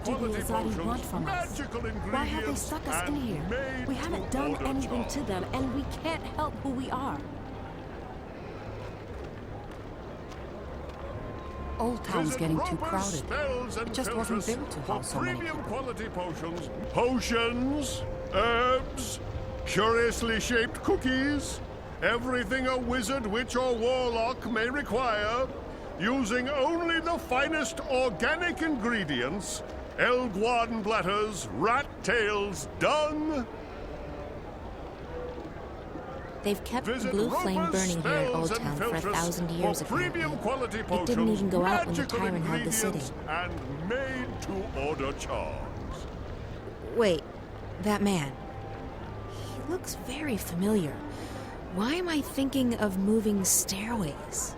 do the Azadi want from us? Why have they stuck us in here? We haven't done anything to them, and we can't help who we are. Old Town's getting too crowded. It just wasn't built to house so many people. Quality potions, herbs, curiously shaped cookies, everything a wizard, witch, or warlock may require, using only the finest organic ingredients, elguan bladders, rat tails, dung. They've kept the blue flame burning here in Old Town for 1,000 years apparently. It didn't even go out when the tyrant held the city. And made to order charms. Wait, that man. He looks very familiar. Why am I thinking of moving stairways?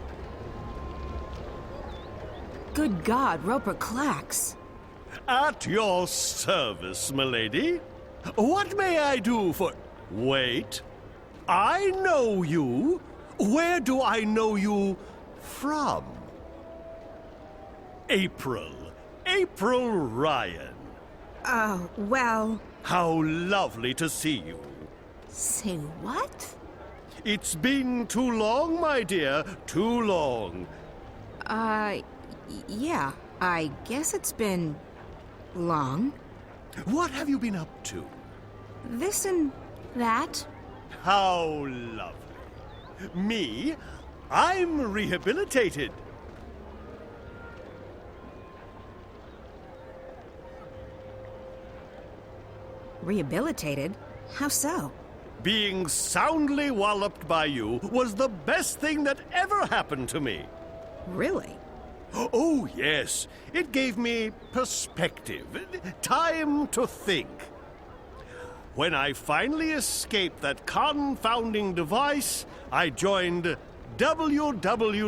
Good God, Roper Clax. At your service, milady. What may I do for... Wait. I know you. Where do I know you from? April. April Ryan. Oh, well... How lovely to see you. Say what? It's been too long, my dear. Too long. Yeah. I guess it's been... long. What have you been up to? This and that. How lovely. Me? I'm rehabilitated. Rehabilitated? How so? Being soundly walloped by you was the best thing that ever happened to me. Really? Oh, yes. It gave me perspective, time to think. When I finally escaped that confounding device, I joined WWWA.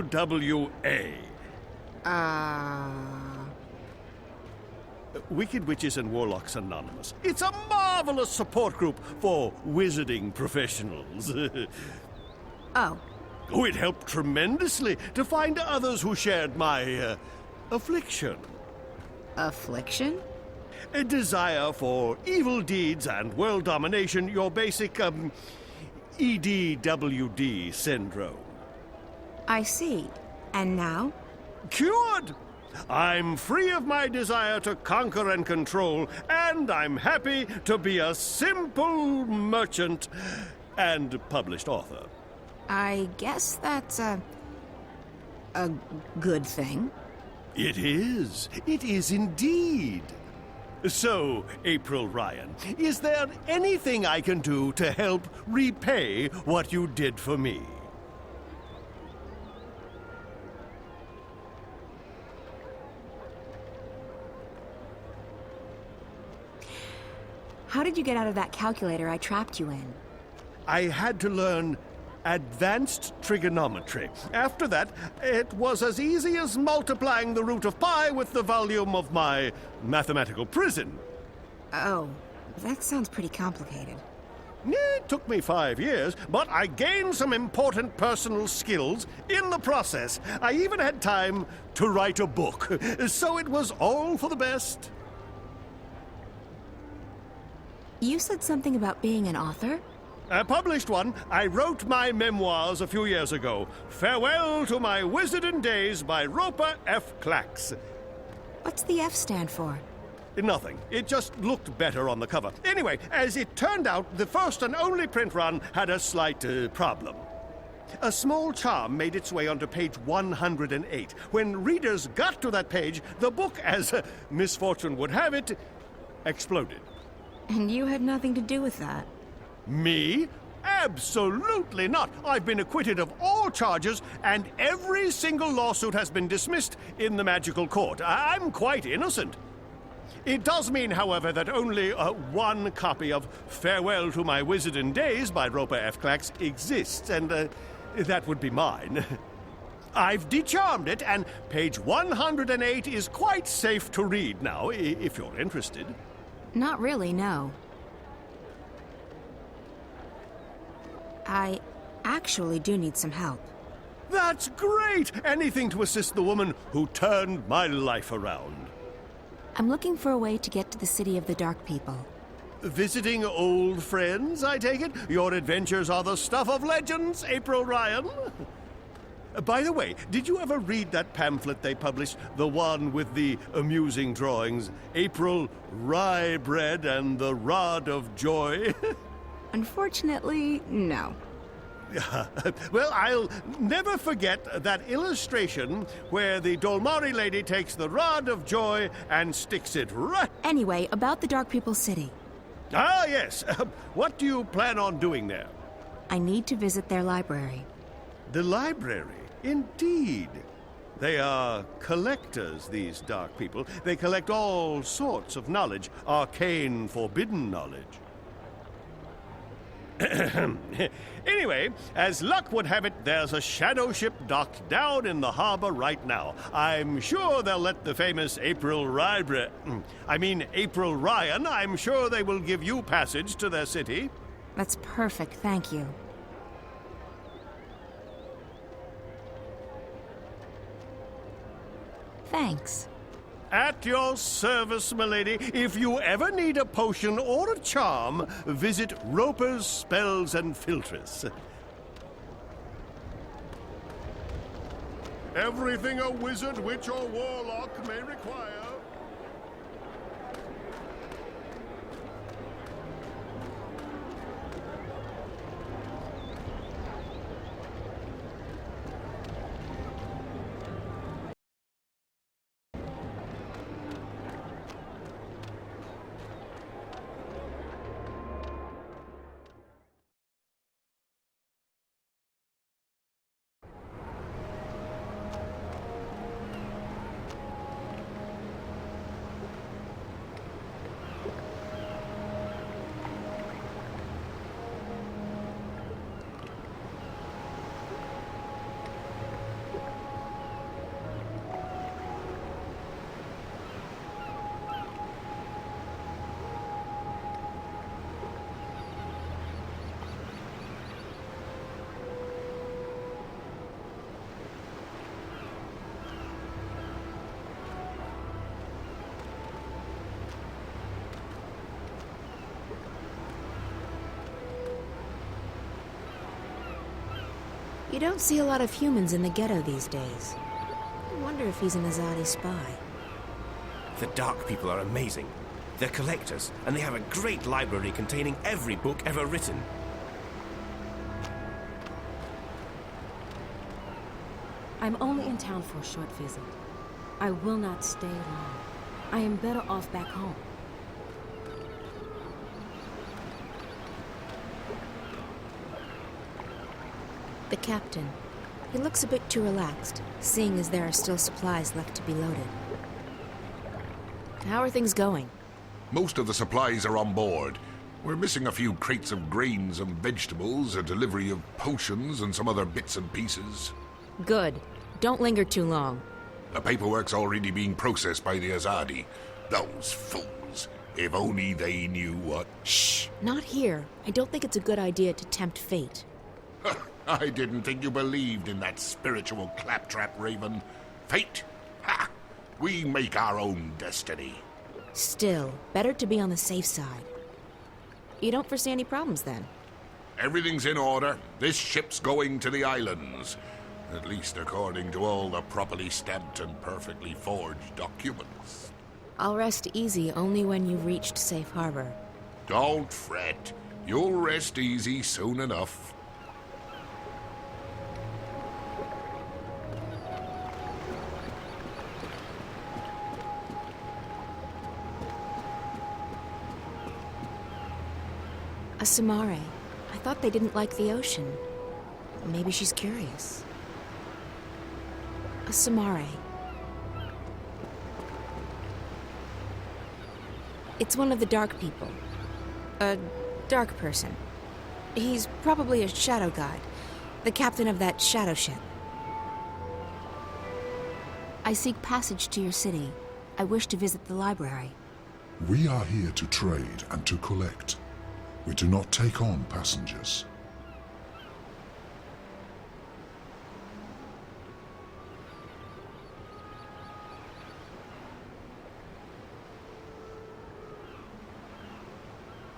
Wicked Witches and Warlocks Anonymous. It's a marvelous support group for wizarding professionals. Oh. Oh, it helped tremendously to find others who shared my affliction. Affliction? A desire for evil deeds and world domination, your basic, EDWD syndrome. I see. And now? Cured! I'm free of my desire to conquer and control, and I'm happy to be a simple merchant and published author. I guess that's a good thing. It is. It is indeed. So, April Ryan, is there anything I can do to help repay what you did for me? How did you get out of that calculator I trapped you in? I had to learn advanced trigonometry. After that, it was as easy as multiplying the root of pi with the volume of my mathematical prison. Oh, that sounds pretty complicated. It took me 5 years, but I gained some important personal skills in the process. I even had time to write a book, so it was all for the best. You said something about being an author? A published one. I wrote my memoirs a few years ago. Farewell to My Wizarding Days by Roper F. Clax. What's the F stand for? Nothing. It just looked better on the cover. Anyway, as it turned out, the first and only print run had a slight problem. A small charm made its way onto page 108. When readers got to that page, the book, as misfortune would have it, exploded. And you had nothing to do with that. Me? Absolutely not. I've been acquitted of all charges, and every single lawsuit has been dismissed in the magical court. I'm quite innocent. It does mean, however, that only one copy of Farewell to My Wizarding Days by Roper F. Clax exists, and that would be mine. I've decharmed it, and page 108 is quite safe to read now, if you're interested. Not really, no. I actually do need some help. That's great! Anything to assist the woman who turned my life around. I'm looking for a way to get to the city of the Dark People. Visiting old friends, I take it? Your adventures are the stuff of legends, April Ryan. By the way, did you ever read that pamphlet they published? The one with the amusing drawings? April Rye Bread and the Rod of Joy? Unfortunately, no. Well, I'll never forget that illustration where the Dolmari lady takes the Rod of Joy and sticks it right... Anyway, about the Dark People City. Ah, yes. What do you plan on doing there? I need to visit their library. The library? Indeed. They are collectors, these Dark People. They collect all sorts of knowledge, arcane, forbidden knowledge. Anyway, as luck would have it, there's a shadow ship docked down in the harbor right now. I'm sure they'll let the famous April Ryan, I'm sure they will give you passage to their city. That's perfect, thank you. Thanks. At your service, milady. If you ever need a potion or a charm, visit Roper's Spells and Philtres. Everything a wizard, witch, or warlock may require. You don't see a lot of humans in the ghetto these days. I wonder if he's an Azadi spy. The Dark People are amazing. They're collectors, and they have a great library containing every book ever written. I'm only in town for a short visit. I will not stay long. I am better off back home. The captain. He looks a bit too relaxed, seeing as there are still supplies left to be loaded. How are things going? Most of the supplies are on board. We're missing a few crates of grains and vegetables, a delivery of potions, and some other bits and pieces. Good. Don't linger too long. The paperwork's already being processed by the Azadi. Those fools. If only they knew what... Shh! Not here. I don't think it's a good idea to tempt fate. I didn't think you believed in that spiritual claptrap, Raven. Fate? Ha! We make our own destiny. Still, better to be on the safe side. You don't foresee any problems, then? Everything's in order. This ship's going to the islands. At least according to all the properly stamped and perfectly forged documents. I'll rest easy only when you've reached safe harbor. Don't fret. You'll rest easy soon enough. A Samare. I thought they didn't like the ocean. Maybe she's curious. A Samare. It's one of the dark people. A dark person. He's probably a shadow god. The captain of that shadow ship. I seek passage to your city. I wish to visit the library. We are here to trade and to collect. We do not take on passengers.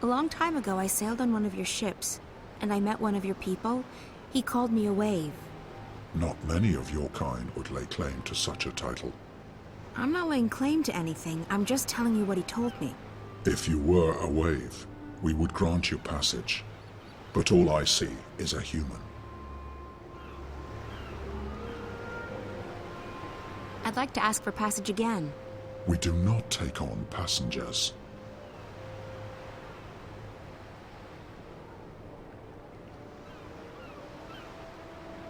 A long time ago, I sailed on one of your ships, and I met one of your people. He called me a wave. Not many of your kind would lay claim to such a title. I'm not laying claim to anything. I'm just telling you what he told me. If you were a wave, we would grant you passage. But all I see is a human. I'd like to ask for passage again. We do not take on passengers.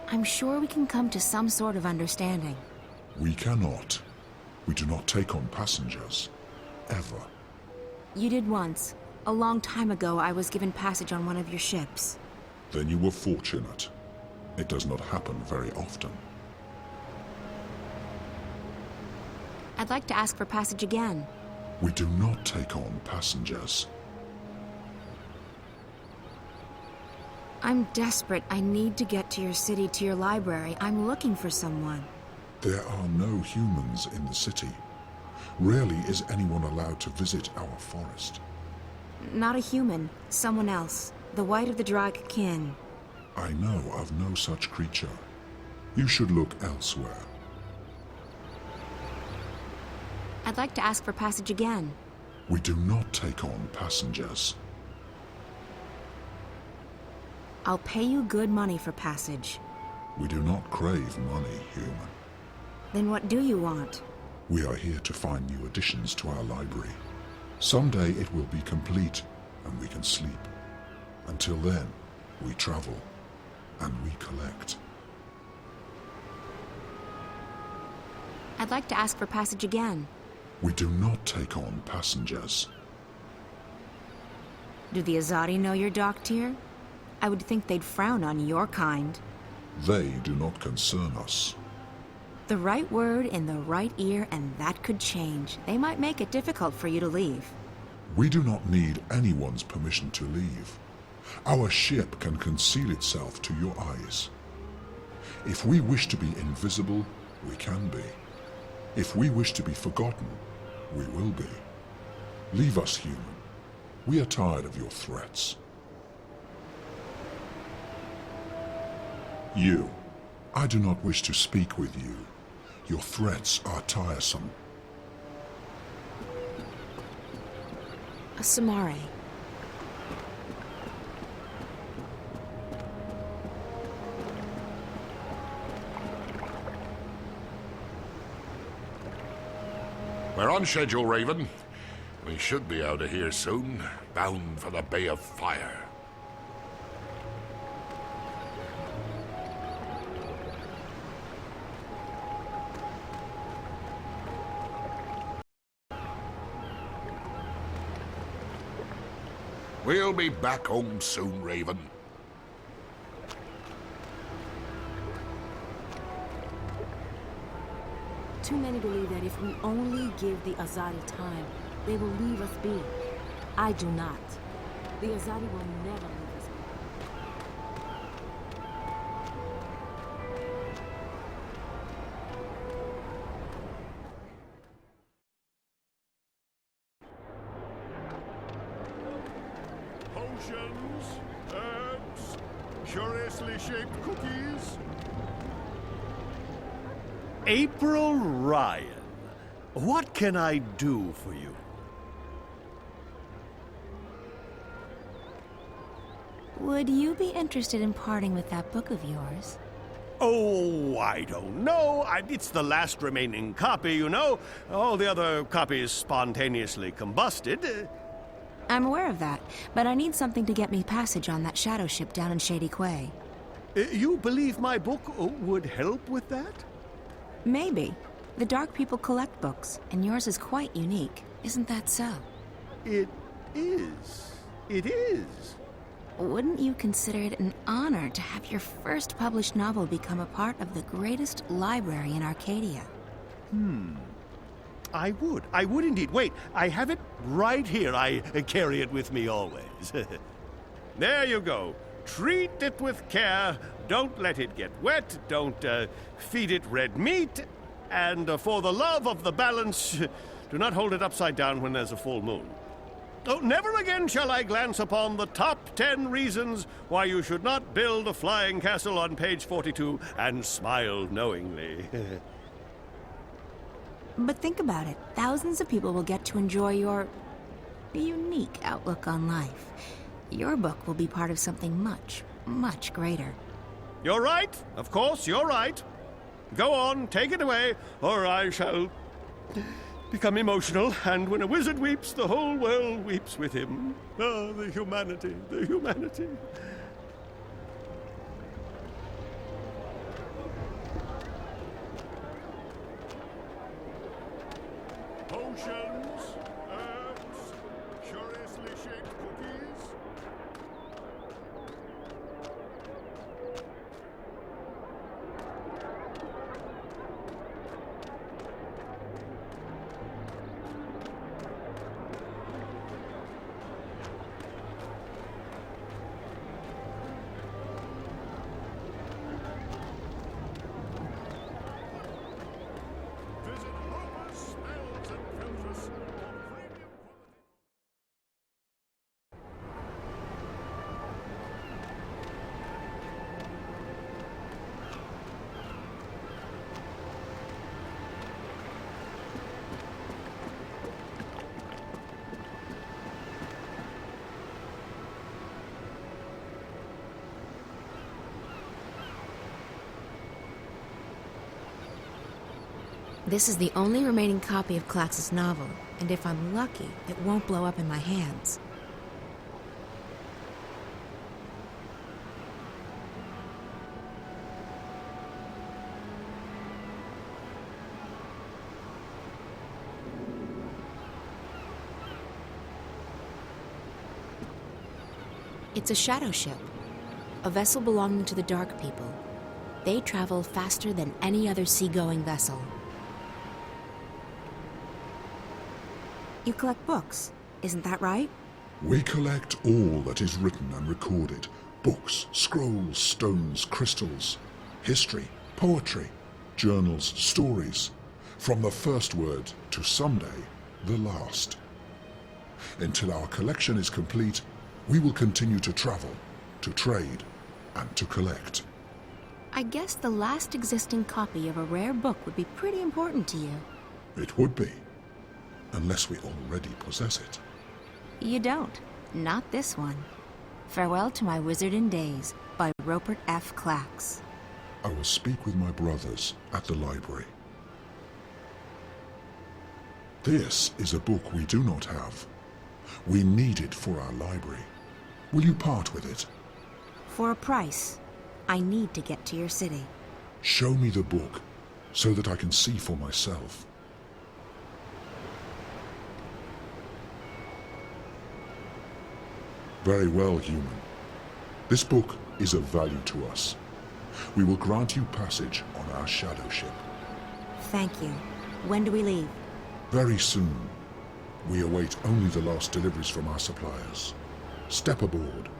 I'm sure we can come to some sort of understanding. We cannot. We do not take on passengers. Ever. You did once. A long time ago, I was given passage on one of your ships. Then you were fortunate. It does not happen very often. I'd like to ask for passage again. We do not take on passengers. I'm desperate. I need to get to your city, to your library. I'm looking for someone. There are no humans in the city. Rarely is anyone allowed to visit our forest. Not a human. Someone else. The White of the Drag kin. I know of no such creature. You should look elsewhere. I'd like to ask for passage again. We do not take on passengers. I'll pay you good money for passage. We do not crave money, human. Then what do you want? We are here to find new additions to our library. Someday it will be complete, and we can sleep. Until then, we travel, and we collect. I'd like to ask for passage again. We do not take on passengers. Do the Azadi know you're docked here? I would think they'd frown on your kind. They do not concern us. The right word in the right ear, and that could change. They might make it difficult for you to leave. We do not need anyone's permission to leave. Our ship can conceal itself to your eyes. If we wish to be invisible, we can be. If we wish to be forgotten, we will be. Leave us, human. We are tired of your threats. You. I do not wish to speak with you. Your threats are tiresome. A Samare. We're on schedule, Raven. We should be out of here soon, bound for the Bay of Fire. We'll be back home soon, Raven. Too many believe that if we only give the Azadi time, they will leave us be. I do not. The Azadi will never leave us be. Potions Herbs, curiously shaped cookies. April Ryan, what can I do for you? Would you be interested in parting with that book of yours? Oh, I don't know. It's the last remaining copy, you know. All the other copies spontaneously combusted. I'm aware of that, but I need something to get me passage on that shadow ship down in Shady Quay. You believe my book would help with that? Maybe. The Dark People collect books, and yours is quite unique. Isn't that so? It is. It is. Wouldn't you consider it an honor to have your first published novel become a part of the greatest library in Arcadia? I would. I would indeed. Wait, I have it right here. I carry it with me always. There you go. Treat it with care. Don't let it get wet. Don't feed it red meat. And for the love of the balance, do not hold it upside down when there's a full moon. Oh, never again shall I glance upon the top 10 reasons why you should not build a flying castle on page 42 and smile knowingly. But think about it. Thousands of people will get to enjoy your unique outlook on life. Your book will be part of something much, much greater. You're right. Of course, you're right. Go on, take it away, or I shall become emotional, and when a wizard weeps, the whole world weeps with him. Ah, the humanity, the humanity. Potions, herbs, curiously shaped cookies. This is the only remaining copy of Klatz's novel, and if I'm lucky, it won't blow up in my hands. It's a shadow ship, a vessel belonging to the Dark People. They travel faster than any other seagoing vessel. You collect books, isn't that right? We collect all that is written and recorded. Books, scrolls, stones, crystals, history, poetry, journals, stories. From the first word to someday, the last. Until our collection is complete, we will continue to travel, to trade, and to collect. I guess the last existing copy of a rare book would be pretty important to you. It would be, unless we already possess it. You don't. Not this one. Farewell to My Wizarding Days by Rupert F. Clacks. I will speak with my brothers at the library. This is a book we do not have. We need it for our library. Will you part with it? For a price. I need to get to your city. Show me the book, so that I can see for myself. Very well, human. This book is of value to us. We will grant you passage on our shadow ship. Thank you. When do we leave? Very soon. We await only the last deliveries from our suppliers. Step aboard.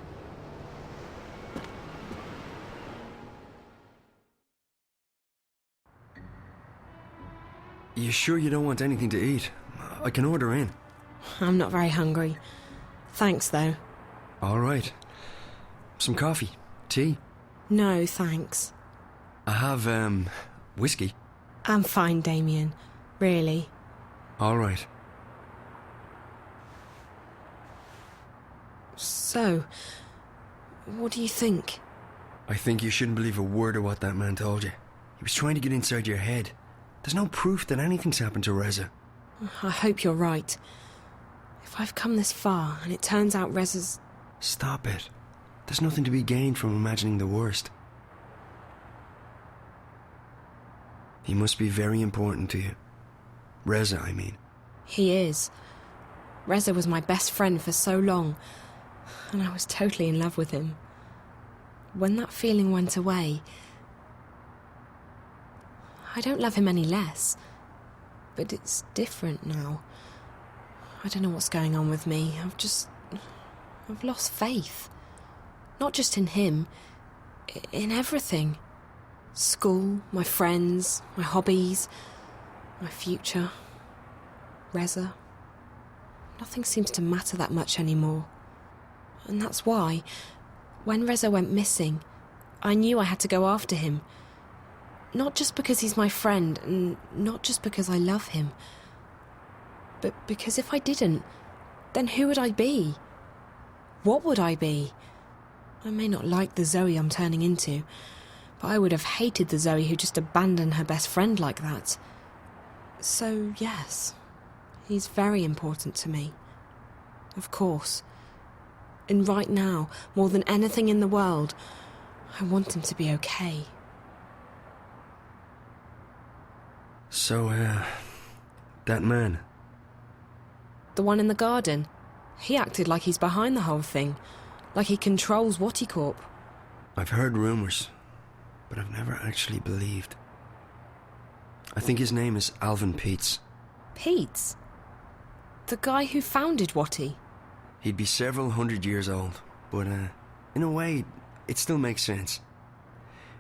You sure you don't want anything to eat? I can order in. I'm not very hungry. Thanks, though. All right. Some coffee? Tea? No, thanks. I have, whiskey. I'm fine, Damien. Really. All right. So, what do you think? I think you shouldn't believe a word of what that man told you. He was trying to get inside your head. There's no proof that anything's happened to Reza. I hope you're right. If I've come this far and it turns out Reza's... Stop it. There's nothing to be gained from imagining the worst. He must be very important to you. Reza, I mean. He is. Reza was my best friend for so long, and I was totally in love with him. When that feeling went away, I don't love him any less, but it's different now. I don't know what's going on with me. I've lost faith. Not just in him, in everything. School, my friends, my hobbies, my future, Reza. Nothing seems to matter that much anymore. And that's why, when Reza went missing, I knew I had to go after him. Not just because he's my friend, and not just because I love him, but because if I didn't, then who would I be? What would I be? I may not like the Zoe I'm turning into, but I would have hated the Zoe who just abandoned her best friend like that. So, yes, he's very important to me. Of course. And right now, more than anything in the world, I want him to be okay. So, that man. The one in the garden. He acted like he's behind the whole thing. Like he controls Watticorp. I've heard rumors, but I've never actually believed. I think his name is Alvin Peets. Peets? The guy who founded Watty? He'd be several hundred years old, but, in a way, it still makes sense.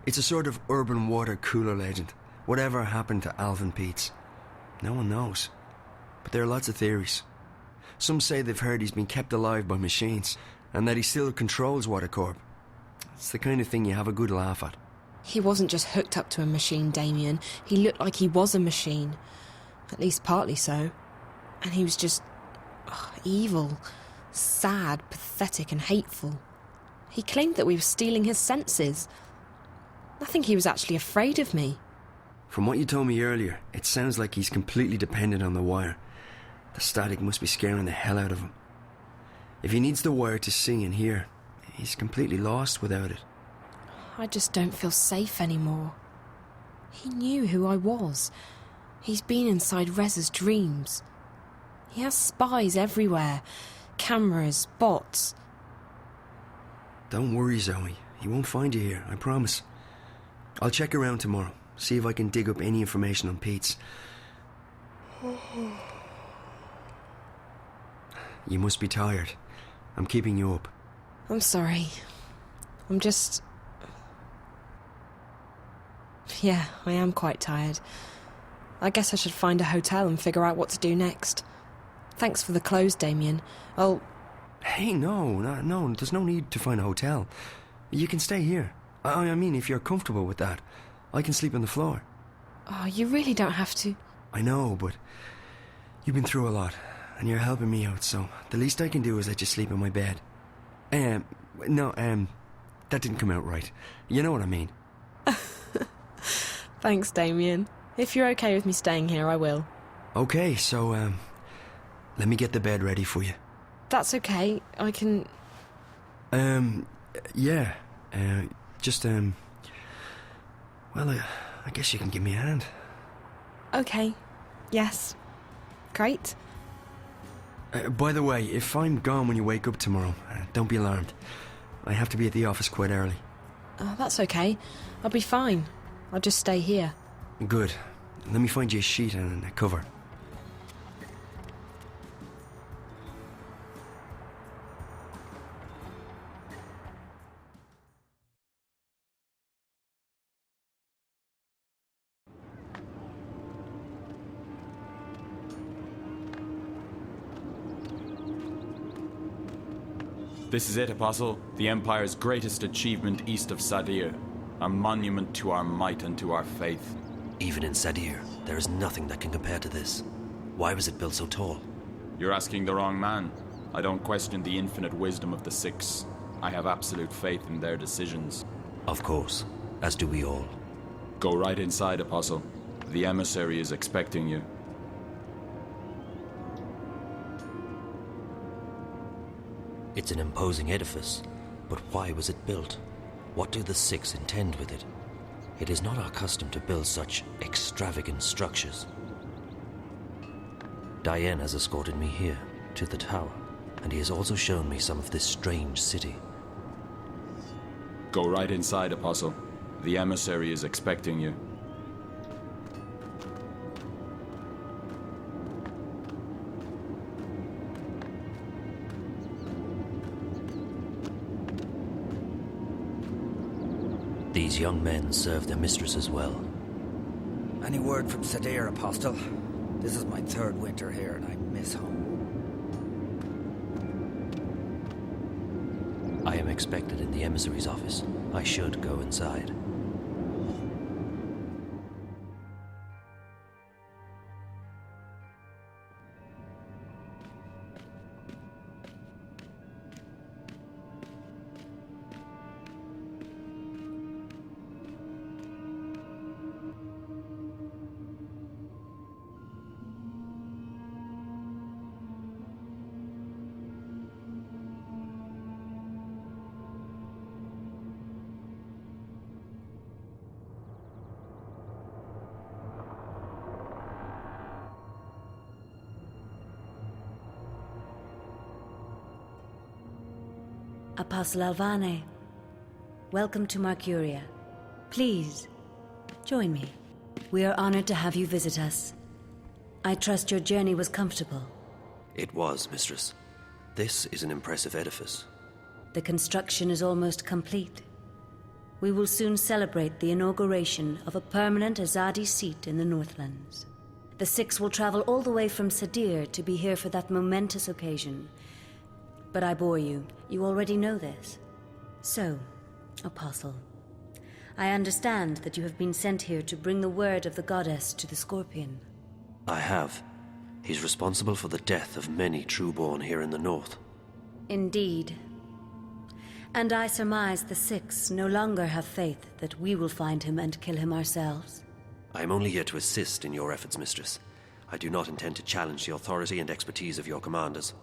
It's a sort of urban water cooler legend. Whatever happened to Alvin Peets? No one knows. But there are lots of theories. Some say they've heard he's been kept alive by machines, and that he still controls Watticorp. It's the kind of thing you have a good laugh at. He wasn't just hooked up to a machine, Damien. He looked like he was a machine. At least partly so. And he was just... evil. Sad, pathetic and hateful. He claimed that we were stealing his senses. I think he was actually afraid of me. From what you told me earlier, it sounds like he's completely dependent on the wire. The static must be scaring the hell out of him. If he needs the wire to see and hear, he's completely lost without it. I just don't feel safe anymore. He knew who I was. He's been inside Reza's dreams. He has spies everywhere. Cameras, bots. Don't worry, Zoe. He won't find you here, I promise. I'll check around tomorrow, see if I can dig up any information on Pete's. You must be tired. I'm keeping you up. I'm sorry. I'm just... Yeah, I am quite tired. I guess I should find a hotel and figure out what to do next. Thanks for the clothes, Damien. I'll... Hey, no, there's no need to find a hotel. You can stay here. I mean, if you're comfortable with that, I can sleep on the floor. Oh, you really don't have to... I know, but you've been through a lot, and you're helping me out, so the least I can do is let you sleep in my bed. That didn't come out right. You know what I mean. Thanks, Damien. If you're okay with me staying here, I will. Okay, so, let me get the bed ready for you. That's okay. I can... Yeah. Well, I guess you can give me a hand. Okay. Yes. Great. By the way, if I'm gone when you wake up tomorrow, don't be alarmed. I have to be at the office quite early. That's okay. I'll be fine. I'll just stay here. Good. Let me find you a sheet and a cover. This is it, Apostle. The Empire's greatest achievement east of Sadir. A monument to our might and to our faith. Even in Sadir, there is nothing that can compare to this. Why was it built so tall? You're asking the wrong man. I don't question the infinite wisdom of the Six. I have absolute faith in their decisions. Of course, as do we all. Go right inside, Apostle. The emissary is expecting you. It's an imposing edifice, but why was it built? What do the Six intend with it? It is not our custom to build such extravagant structures. Diane has escorted me here, to the tower, and he has also shown me some of this strange city. Go right inside, Apostle. The emissary is expecting you. These young men serve their mistresses well. Any word from Sadir, Apostle? This is my third winter here, and I miss home. I am expected in the emissary's office. I should go inside. Apostle Alvane, welcome to Mercuria. Please, join me. We are honored to have you visit us. I trust your journey was comfortable. It was, Mistress. This is an impressive edifice. The construction is almost complete. We will soon celebrate the inauguration of a permanent Azadi seat in the Northlands. The Six will travel all the way from Sadir to be here for that momentous occasion. But I bore you. You already know this. So, Apostle, I understand that you have been sent here to bring the word of the goddess to the Scorpion. I have. He's responsible for the death of many trueborn here in the north. Indeed. And I surmise the Six no longer have faith that we will find him and kill him ourselves. I am only here to assist in your efforts, Mistress. I do not intend to challenge the authority and expertise of your commanders.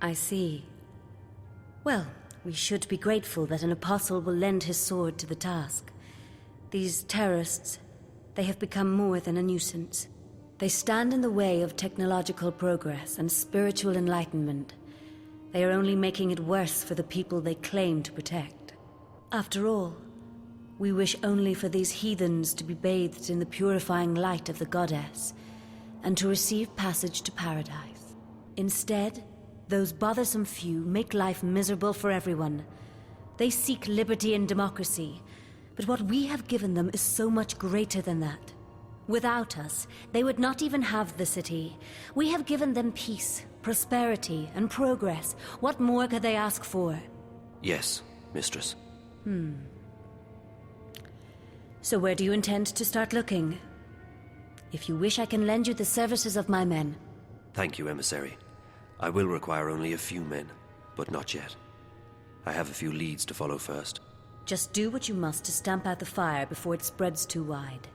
I see. Well, we should be grateful that an apostle will lend his sword to the task. These terrorists, they have become more than a nuisance. They stand in the way of technological progress and spiritual enlightenment. They are only making it worse for the people they claim to protect. After all, we wish only for these heathens to be bathed in the purifying light of the goddess, and to receive passage to paradise. Instead, those bothersome few make life miserable for everyone. They seek liberty and democracy, but what we have given them is so much greater than that. Without us, they would not even have the city. We have given them peace, prosperity, and progress. What more could they ask for? Yes, Mistress. So where do you intend to start looking? If you wish, I can lend you the services of my men. Thank you, Emissary. I will require only a few men, but not yet. I have a few leads to follow first. Just do what you must to stamp out the fire before it spreads too wide.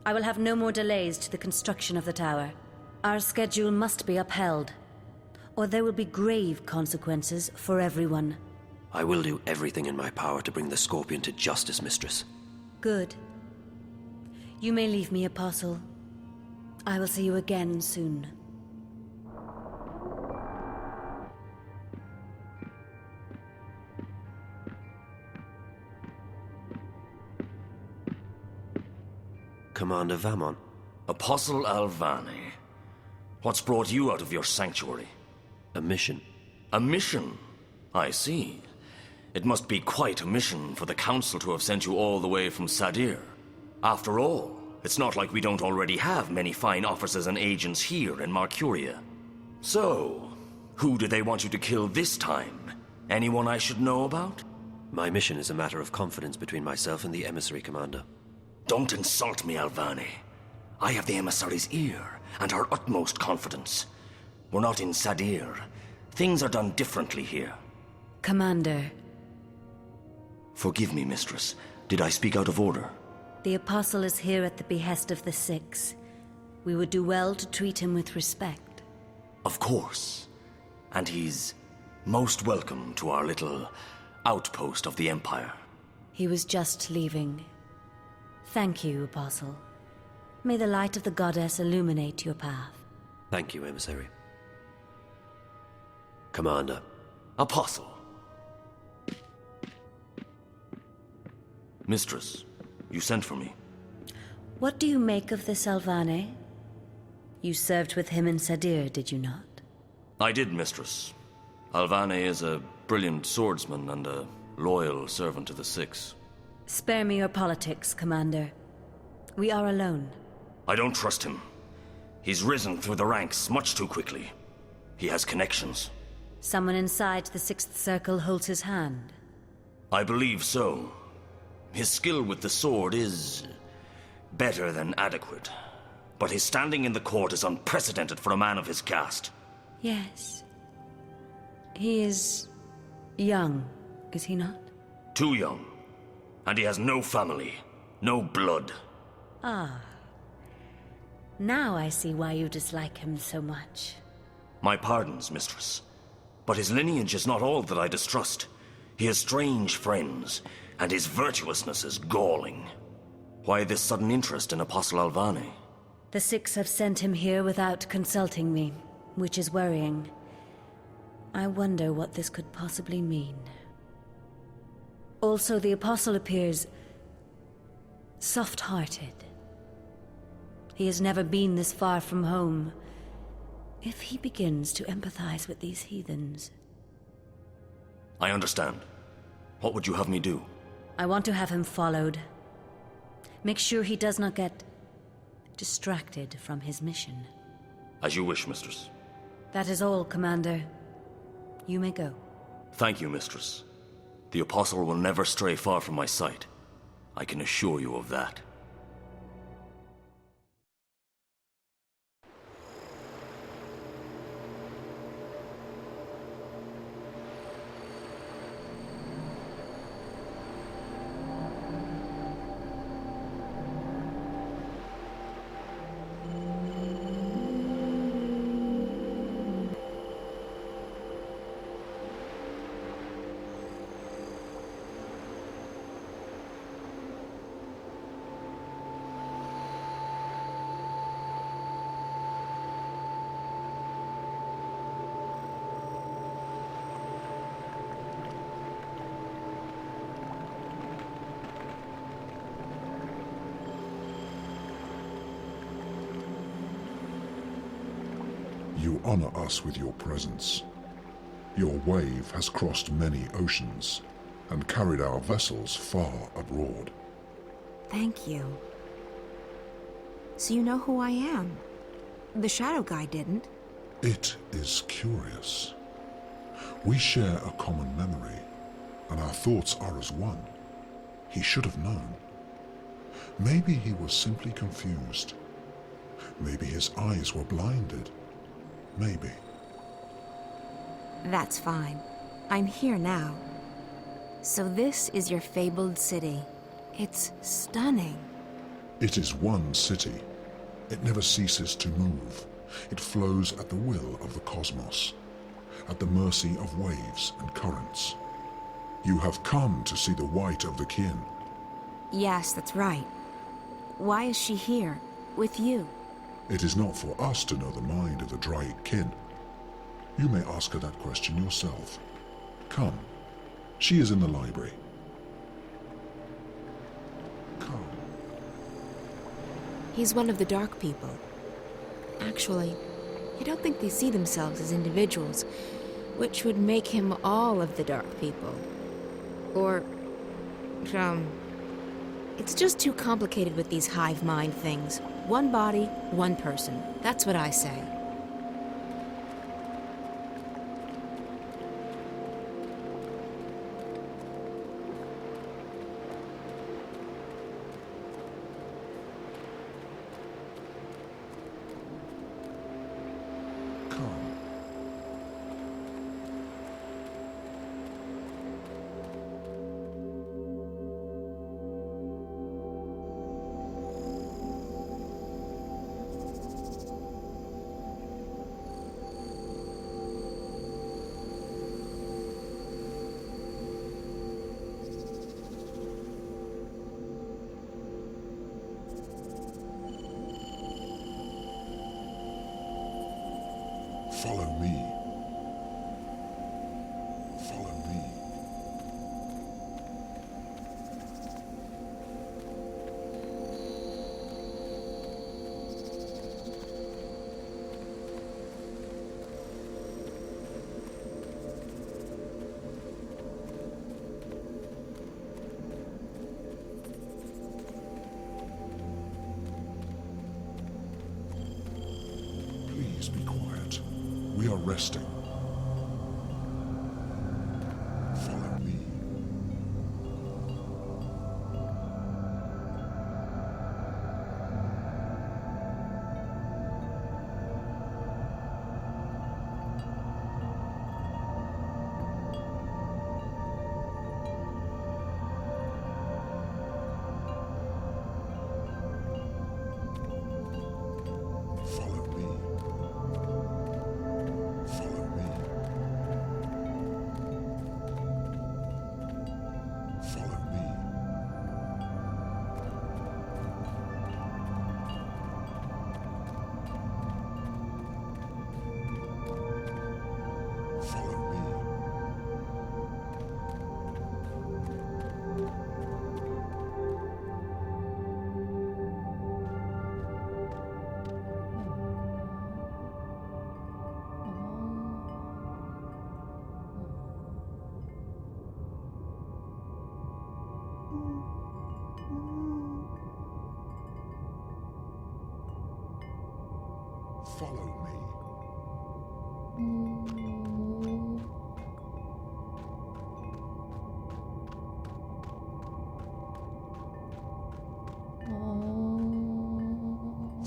I will have no more delays to the construction of the tower. Our schedule must be upheld, or there will be grave consequences for everyone. I will do everything in my power to bring the Scorpion to justice, Mistress. Good. You may leave me, Apostle. I will see you again soon. Commander Vamon. Apostle Alvane, what's brought you out of your sanctuary? A mission. A mission? I see. It must be quite a mission for the Council to have sent you all the way from Sadir. After all, it's not like we don't already have many fine officers and agents here in Mercuria. So, who do they want you to kill this time? Anyone I should know about? My mission is a matter of confidence between myself and the emissary, Commander. Don't insult me, Alvane. I have the emissary's ear and her utmost confidence. We're not in Sadir. Things are done differently here. Commander, Forgive me, Mistress. Did I speak out of order? the Apostle is here at the behest of the Six. We would do well to treat him with respect. Of course. And he's most welcome to our little outpost of the Empire. He was just leaving. Thank you, Apostle. May the light of the Goddess illuminate your path. Thank you, Emissary. Commander. Apostle. Mistress, you sent for me. What do you make of this Alvane? You served with him in Sadir, did you not? I did, Mistress. Alvane is a brilliant swordsman and a loyal servant to the Six. Spare me your politics, Commander. We are alone. I don't trust him. He's risen through the ranks much too quickly. He has connections. Someone inside the Sixth Circle holds his hand. I believe so. His skill with the sword is better than adequate. But his standing in the court is unprecedented for a man of his caste. Yes. He is young, is he not? Too young. And he has no family, no blood. Ah. Now I see why you dislike him so much. My pardons, Mistress. But his lineage is not all that I distrust. He has strange friends, and his virtuousness is galling. Why this sudden interest in Apostle Alvane? The Six have sent him here without consulting me, which is worrying. I wonder what this could possibly mean. Also, the Apostle appears soft-hearted. He has never been this far from home. If he begins to empathize with these heathens... I understand. What would you have me do? I want to have him followed. Make sure he does not get distracted from his mission. As you wish, Mistress. That is all, Commander. You may go. Thank you, Mistress. The Apostle will never stray far from my sight. I can assure you of that. You honor us with your presence. Your wave has crossed many oceans and carried our vessels far abroad. Thank you. So you know who I am? The Shadow Guy didn't. It is curious. We share a common memory, and our thoughts are as one. He should have known. Maybe he was simply confused. Maybe his eyes were blinded. Maybe. That's fine. I'm here now. So this is your fabled city. It's stunning. It is one city. It never ceases to move. It flows at the will of the cosmos, at the mercy of waves and currents. You have come to see the white of the kin. Yes, that's right. Why is she here, with you? It is not for us to know the mind of the Draic kin. You may ask her that question yourself. Come. She is in the library. Come. He's one of the Dark People. Actually, I don't think they see themselves as individuals, which would make him all of the Dark People. Or, it's just too complicated with these hive mind things. One body, one person. That's what I say.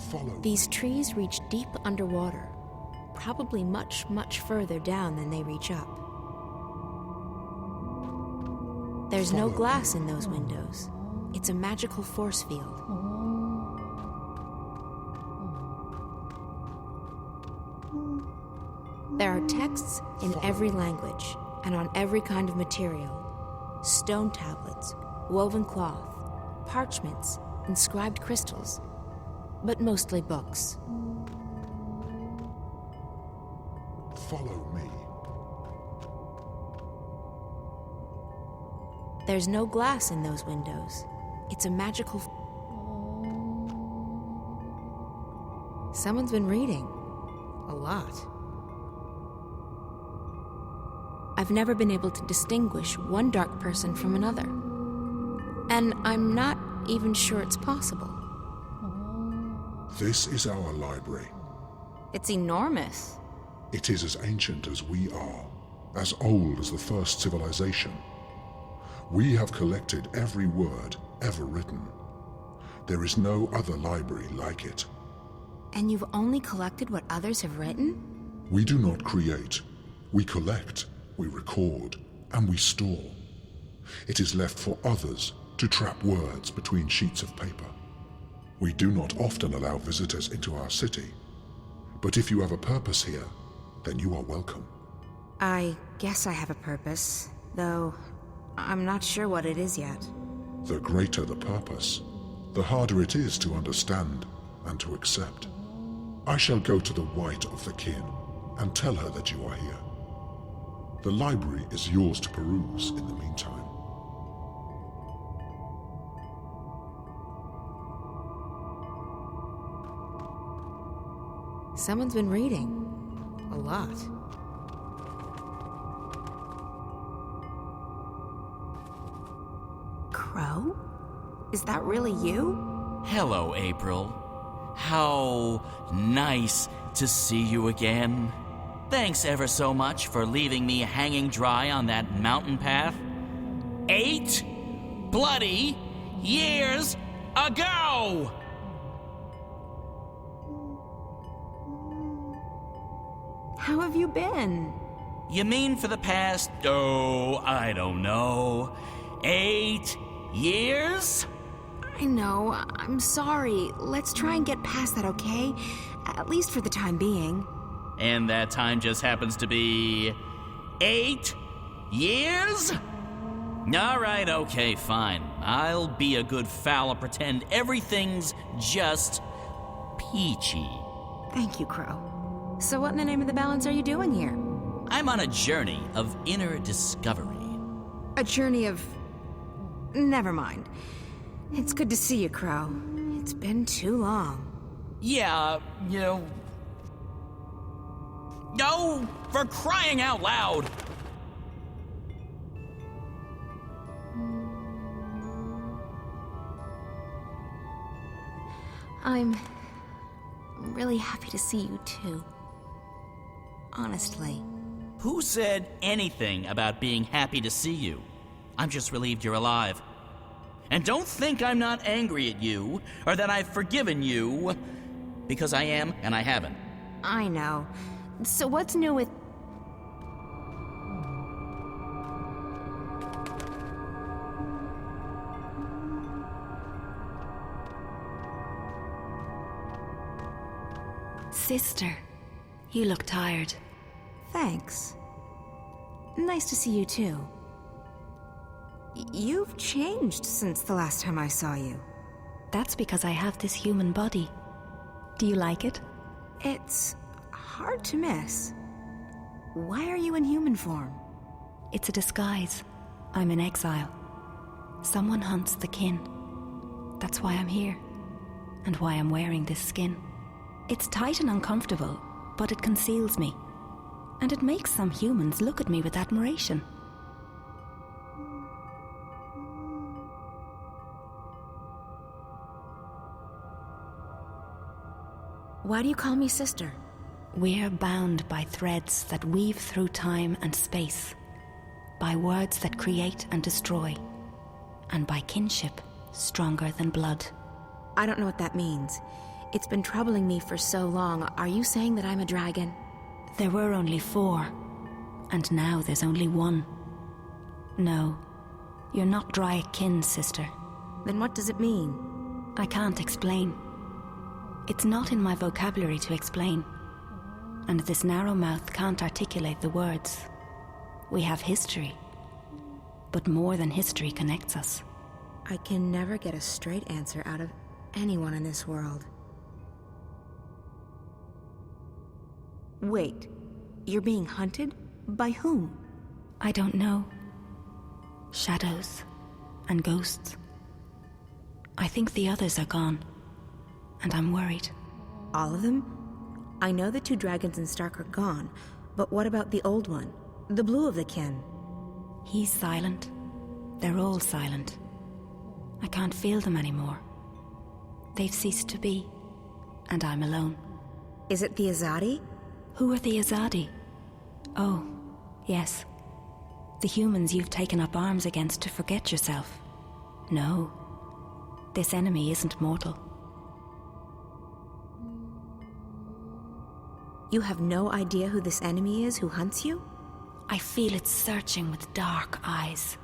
Follow. These trees reach deep underwater, probably much, much further down than they reach up. There's no glass in those windows. It's a magical force field. There are texts in every language and on every kind of material. Stone tablets, woven cloth, parchments, inscribed crystals, but mostly books. Follow me. There's no glass in those windows. It's a magical... Someone's been reading. A lot. I've never been able to distinguish one dark person from another. And I'm not even sure it's possible. This is our library. It's enormous. It is as ancient as we are, as old as the first civilization. We have collected every word ever written. There is no other library like it. And you've only collected what others have written? We do not create. We collect, we record, and we store. It is left for others to trap words between sheets of paper. We do not often allow visitors into our city, but if you have a purpose here, then you are welcome. I guess I have a purpose, though I'm not sure what it is yet. The greater the purpose, the harder it is to understand and to accept. I shall go to the White of the Kin and tell her that you are here. The library is yours to peruse in the meantime. Someone's been reading. A lot. Crow? Is that really you? Hello, April. How nice to see you again. Thanks ever so much for leaving me hanging dry on that mountain path. 8 bloody years ago! How have you been? You mean for the past, I don't know, 8 years? I know. I'm sorry. Let's try and get past that, okay? At least for the time being. And that time just happens to be 8 years? All right, okay, fine. I'll be a good fowl and pretend everything's just peachy. Thank you, Crow. So what in the name of the balance are you doing here? I'm on a journey of inner discovery. A journey of... Never mind. It's good to see you, Crow. It's been too long. Yeah, you know... No, for crying out loud! I'm really happy to see you, too. Honestly. Who said anything about being happy to see you? I'm just relieved you're alive. And don't think I'm not angry at you, or that I've forgiven you, because I am and I haven't. I know. So what's new with... Sister, you look tired. Thanks. Nice to see you, too. You've changed since the last time I saw you. That's because I have this human body. Do you like it? It's hard to miss. Why are you in human form? It's a disguise. I'm in exile. Someone hunts the kin. That's why I'm here. And why I'm wearing this skin. It's tight and uncomfortable, but it conceals me. And it makes some humans look at me with admiration. Why do you call me sister? We're bound by threads that weave through time and space, by words that create and destroy, and by kinship stronger than blood. I don't know what that means. It's been troubling me for so long. Are you saying that I'm a dragon? There were only 4, and now there's only 1. No, you're not Dryakin, sister. Then what does it mean? I can't explain. It's not in my vocabulary to explain. And this narrow mouth can't articulate the words. We have history. But more than history connects us. I can never get a straight answer out of anyone in this world. Wait, you're being hunted? By whom? I don't know. Shadows and ghosts. I think the others are gone, and I'm worried. All of them? I know the 2 dragons in Stark are gone, but what about the old one? The blue of the kin? He's silent. They're all silent. I can't feel them anymore. They've ceased to be, and I'm alone. Is it the Azadi? Who are the Azadi? Oh, yes. The humans you've taken up arms against to forget yourself. No, this enemy isn't mortal. You have no idea who this enemy is who hunts you? I feel it searching with dark eyes,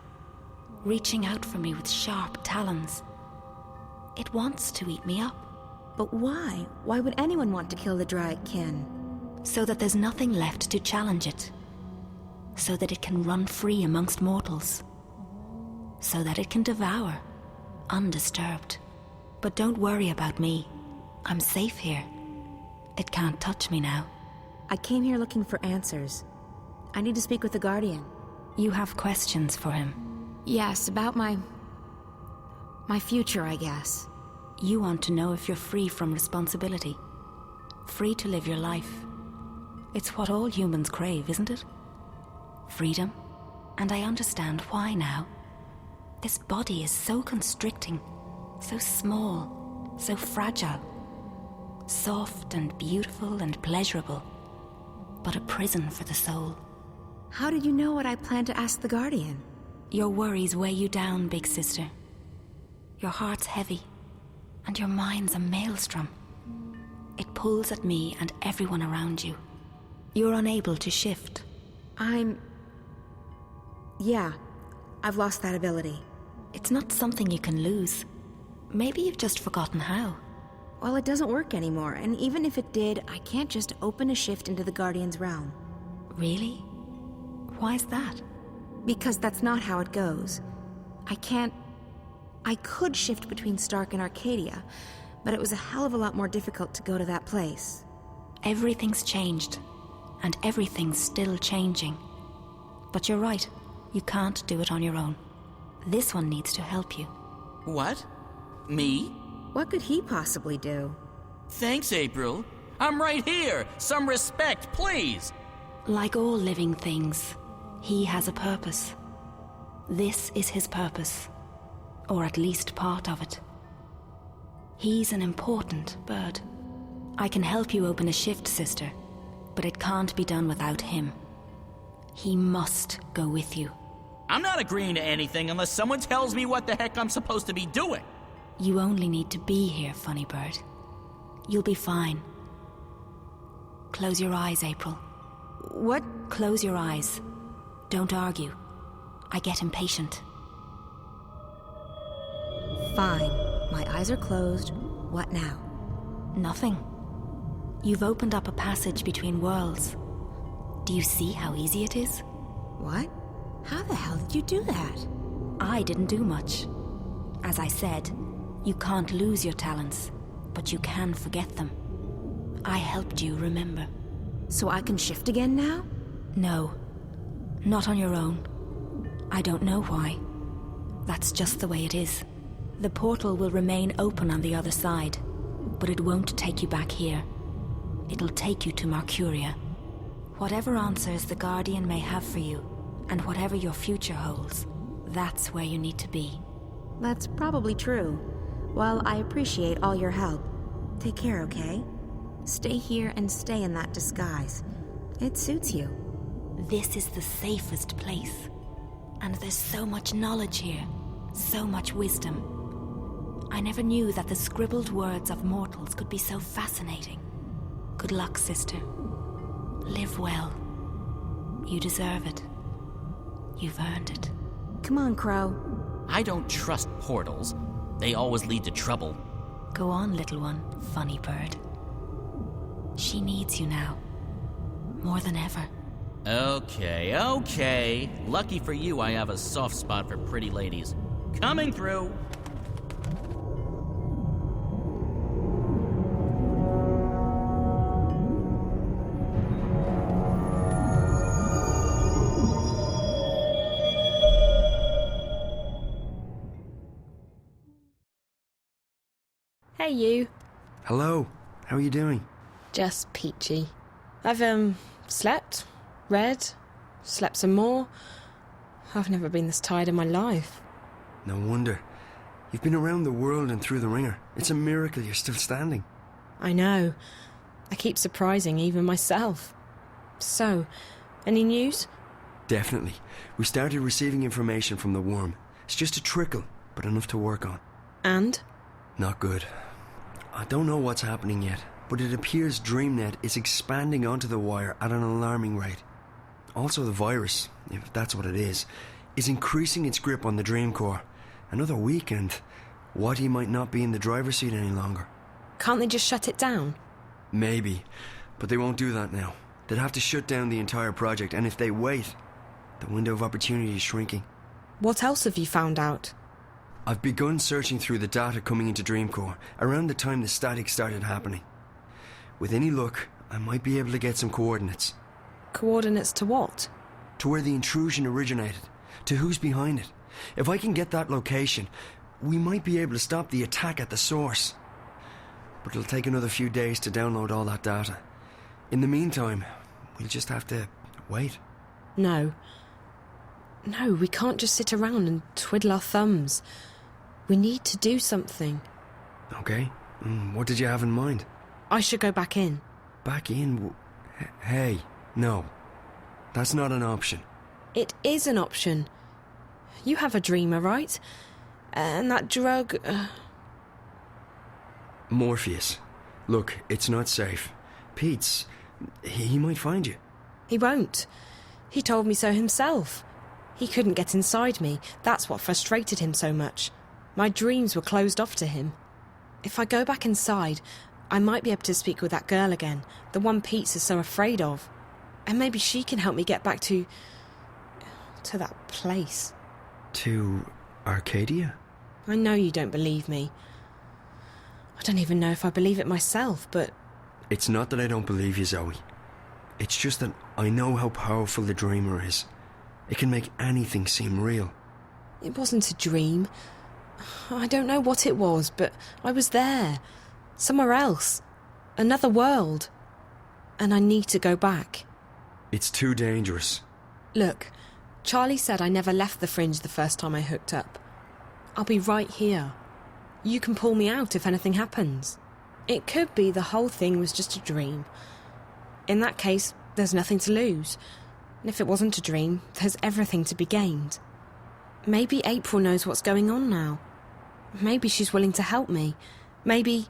reaching out for me with sharp talons. It wants to eat me up. But why? Why would anyone want to kill the Dryakin? So that there's nothing left to challenge it. So that it can run free amongst mortals. So that it can devour, undisturbed. But don't worry about me. I'm safe here. It can't touch me now. I came here looking for answers. I need to speak with the Guardian. You have questions for him? Yes, about my future, I guess. You want to know if you're free from responsibility. Free to live your life. It's what all humans crave, isn't it? Freedom. And I understand why now. This body is so constricting, so small, so fragile. Soft and beautiful and pleasurable, but a prison for the soul. How did you know what I planned to ask the Guardian? Your worries weigh you down, big sister. Your heart's heavy, and your mind's a maelstrom. It pulls at me and everyone around you. You're unable to shift. Yeah, I've lost that ability. It's not something you can lose. Maybe you've just forgotten how. Well, it doesn't work anymore, and even if it did, I can't just open a shift into the Guardian's realm. Really? Why's that? Because that's not how it goes. I could shift between Stark and Arcadia, but it was a hell of a lot more difficult to go to that place. Everything's changed, and everything's still changing. But you're right, you can't do it on your own. This one needs to help you. What? Me? What could he possibly do? Thanks, April. I'm right here. Some respect, please. Like all living things, he has a purpose. This is his purpose, or at least part of it. He's an important bird. I can help you open a shift, sister, but it can't be done without him. He must go with you. I'm not agreeing to anything unless someone tells me what the heck I'm supposed to be doing. You only need to be here, funny bird. You'll be fine. Close your eyes, April. What? Close your eyes. Don't argue. I get impatient. Fine. My eyes are closed. What now? Nothing. You've opened up a passage between worlds. Do you see how easy it is? What? How the hell did you do that? I didn't do much. As I said, you can't lose your talents, but you can forget them. I helped you remember. So I can shift again now? No. Not on your own. I don't know why. That's just the way it is. The portal will remain open on the other side, but it won't take you back here. It'll take you to Mercuria. Whatever answers the Guardian may have for you, and whatever your future holds, that's where you need to be. That's probably true. Well, I appreciate all your help. Take care, okay? Stay here and stay in that disguise. It suits you. This is the safest place. And there's so much knowledge here. So much wisdom. I never knew that the scribbled words of mortals could be so fascinating. Good luck, sister. Live well. You deserve it. You've earned it. Come on, Crow. I don't trust portals. They always lead to trouble. Go on, little one, funny bird. She needs you now. More than ever. Okay. Lucky for you, I have a soft spot for pretty ladies. Coming through. Hey, you. Hello. How are you doing? Just peachy. I've, slept, read, slept some more. I've never been this tired in my life. No wonder. You've been around the world and through the ringer. It's a miracle you're still standing. I know. I keep surprising even myself. So, any news? Definitely. We started receiving information from the worm. It's just a trickle, but enough to work on. And? Not good. I don't know what's happening yet, but it appears DreamNet is expanding onto the wire at an alarming rate. Also, the virus, if that's what it is increasing its grip on the Dream Core. Another week and Watty might not be in the driver's seat any longer. Can't they just shut it down? Maybe, but they won't do that now. They'd have to shut down the entire project, and if they wait, the window of opportunity is shrinking. What else have you found out? I've begun searching through the data coming into Dreamcore around the time the static started happening. With any luck, I might be able to get some coordinates. Coordinates to what? To where the intrusion originated, to who's behind it. If I can get that location, we might be able to stop the attack at the source. But it'll take another few days to download all that data. In the meantime, we'll just have to wait. No, we can't just sit around and twiddle our thumbs. We need to do something. Okay. What did you have in mind? I should go back in. Back in? Hey, no. That's not an option. It is an option. You have a dreamer, right? And that drug... Morpheus. Look, it's not safe. Pete's... he might find you. He won't. He told me so himself. He couldn't get inside me. That's what frustrated him so much. My dreams were closed off to him. If I go back inside, I might be able to speak with that girl again, the one Pete is so afraid of. And maybe she can help me get back to that place. To Arcadia? I know you don't believe me. I don't even know if I believe it myself, but... It's not that I don't believe you, Zoe. It's just that I know how powerful the dreamer is. It can make anything seem real. It wasn't a dream. I don't know what it was, but I was there. Somewhere else. Another world. And I need to go back. It's too dangerous. Look, Charlie said I never left the Fringe the first time I hooked up. I'll be right here. You can pull me out if anything happens. It could be the whole thing was just a dream. In that case, there's nothing to lose. And if it wasn't a dream, there's everything to be gained. Maybe April knows what's going on now. Maybe she's willing to help me. Maybe...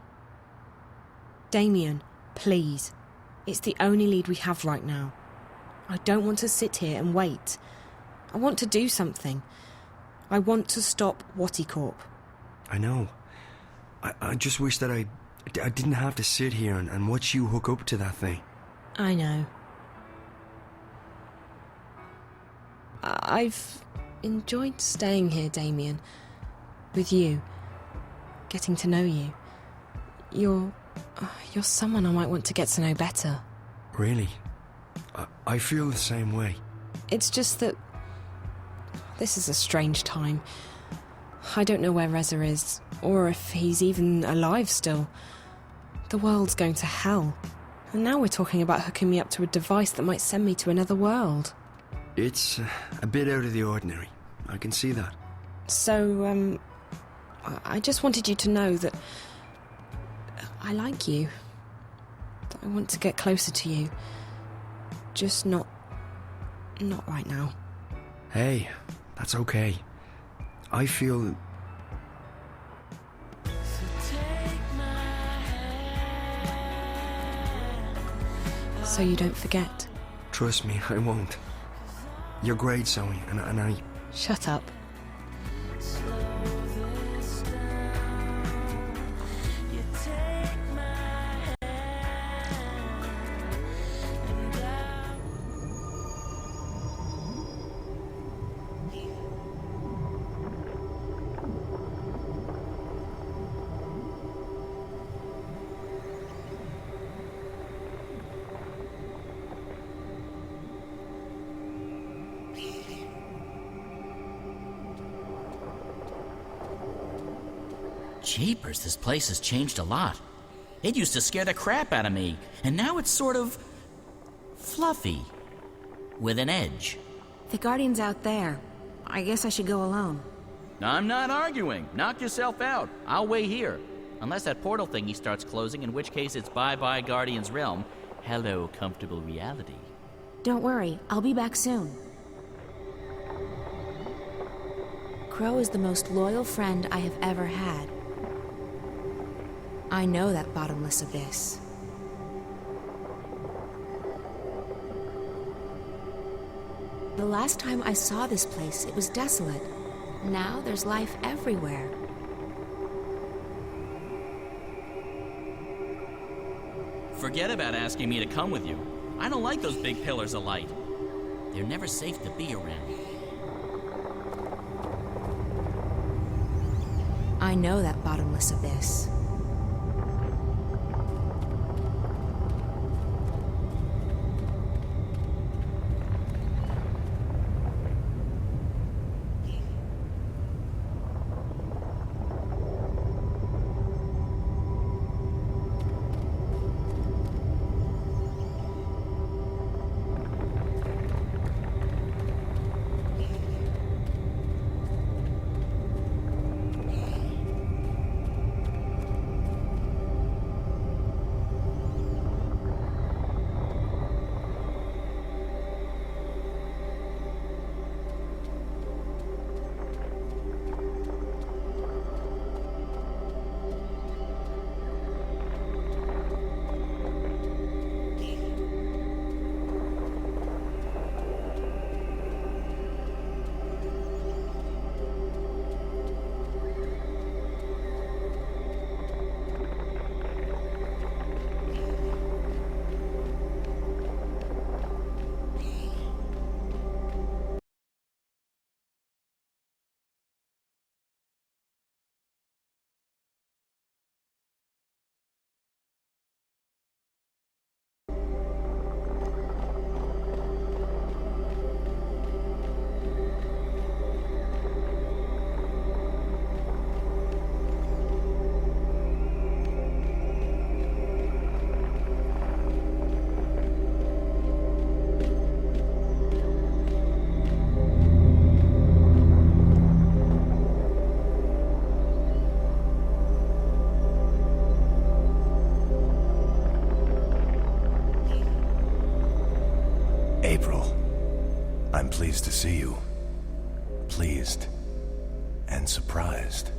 Damien, please. It's the only lead we have right now. I don't want to sit here and wait. I want to do something. I want to stop Watty Corp. I know. I just wish that I didn't have to sit here and watch you hook up to that thing. I know. I've enjoyed staying here, Damien. With you. Getting to know you. You're someone I might want to get to know better. Really? I feel the same way. It's just that... this is a strange time. I don't know where Reza is, or if he's even alive still. The world's going to hell. And now we're talking about hooking me up to a device that might send me to another world. It's a bit out of the ordinary. I can see that. So, I just wanted you to know that I like you. That I want to get closer to you. Just not right now. Hey, that's okay. I feel... so you don't forget. Trust me, I won't. You're great, Zoe, and I... Shut up. Jeepers, this place has changed a lot. It used to scare the crap out of me, and now it's sort of fluffy, with an edge. The Guardian's out there. I guess I should go alone. I'm not arguing. Knock yourself out. I'll wait here. Unless that portal thingy starts closing, in which case it's bye-bye Guardian's realm. Hello, comfortable reality. Don't worry, I'll be back soon. Crow is the most loyal friend I have ever had. I know that bottomless abyss. The last time I saw this place, it was desolate. Now there's life everywhere. Forget about asking me to come with you. I don't like those big pillars of light. They're never safe to be around. I know that bottomless abyss. April, I'm pleased to see you. Pleased and surprised.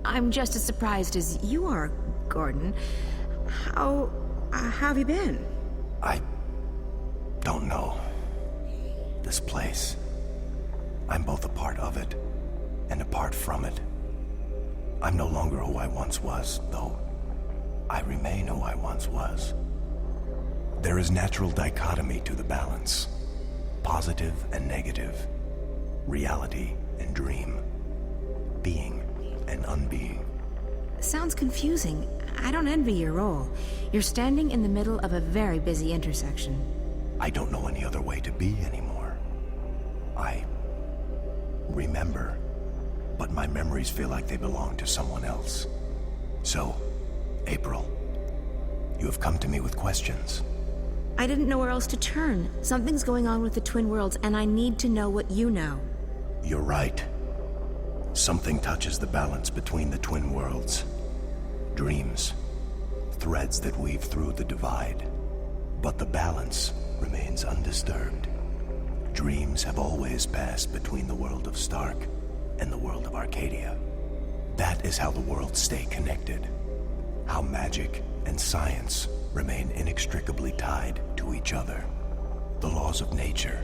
I'm just as surprised as you are, Gordon. How have you been? I don't know. This place. I'm both a part of it and apart from it. I'm no longer who I once was, though I remain who I once was. There is natural dichotomy to the balance. Positive and negative. Reality and dream. Being and unbeing. Sounds confusing. I don't envy your role. You're standing in the middle of a very busy intersection. I don't know any other way to be anymore. I remember, but my memories feel like they belong to someone else. So, April, you have come to me with questions. I didn't know where else to turn. Something's going on with the Twin Worlds, and I need to know what you know. You're right. Something touches the balance between the Twin Worlds. Dreams. Threads that weave through the divide. But the balance remains undisturbed. Dreams have always passed between the world of Stark and the world of Arcadia. That is how the worlds stay connected. How magic and science remain inextricably tied to each other. The laws of nature,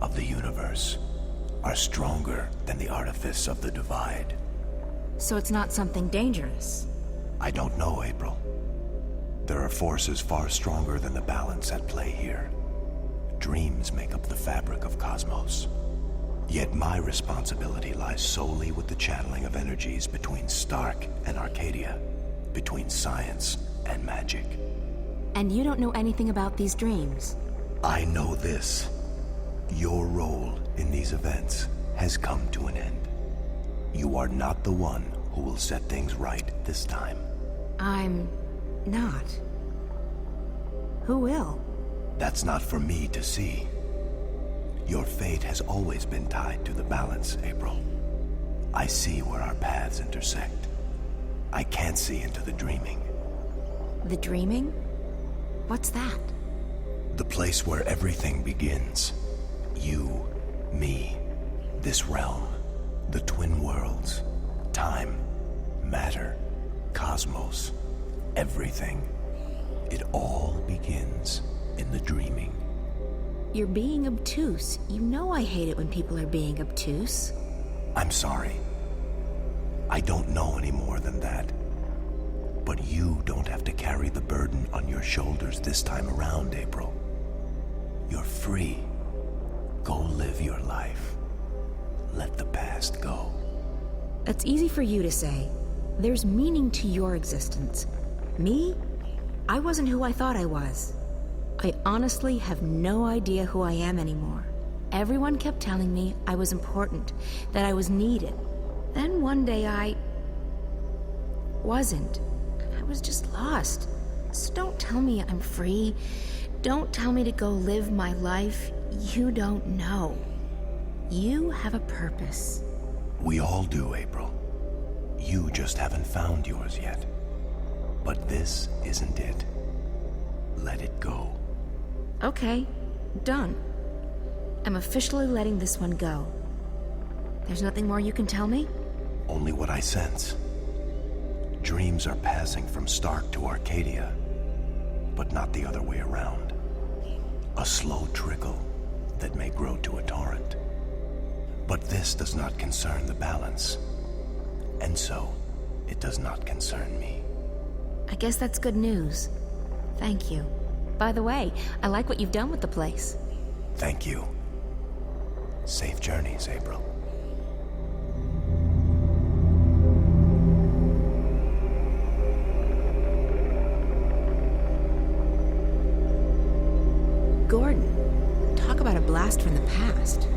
of the universe, are stronger than the artifice of the divide. So it's not something dangerous? I don't know, April. There are forces far stronger than the balance at play here. Dreams make up the fabric of cosmos. Yet my responsibility lies solely with the channeling of energies between Stark and Arcadia, between science and magic. And you don't know anything about these dreams? I know this. Your role in these events has come to an end. You are not the one who will set things right this time. I'm not. Who will? That's not for me to see. Your fate has always been tied to the balance, April. I see where our paths intersect. I can't see into the dreaming. The dreaming? What's that? The place where everything begins. You, me, this realm, the twin worlds, time, matter, cosmos, everything. It all begins in the dreaming. You're being obtuse. You know I hate it when people are being obtuse. I'm sorry. I don't know any more than that. But you don't have to carry the burden on your shoulders this time around, April. You're free. Go live your life. Let the past go. It's easy for you to say. There's meaning to your existence. Me? I wasn't who I thought I was. I honestly have no idea who I am anymore. Everyone kept telling me I was important, that I was needed. Then one day I wasn't. I was just lost. So don't tell me I'm free. Don't tell me to go live my life. You don't know. You have a purpose. We all do, April. You just haven't found yours yet. But this isn't it. Let it go. Okay, done. I'm officially letting this one go. There's nothing more you can tell me? Only what I sense. Dreams are passing from Stark to Arcadia, but not the other way around. A slow trickle that may grow to a torrent. But this does not concern the balance, and so it does not concern me. I guess that's good news. Thank you. By the way, I like what you've done with the place. Thank you. Safe journeys, April. Gordon, talk about a blast from the past.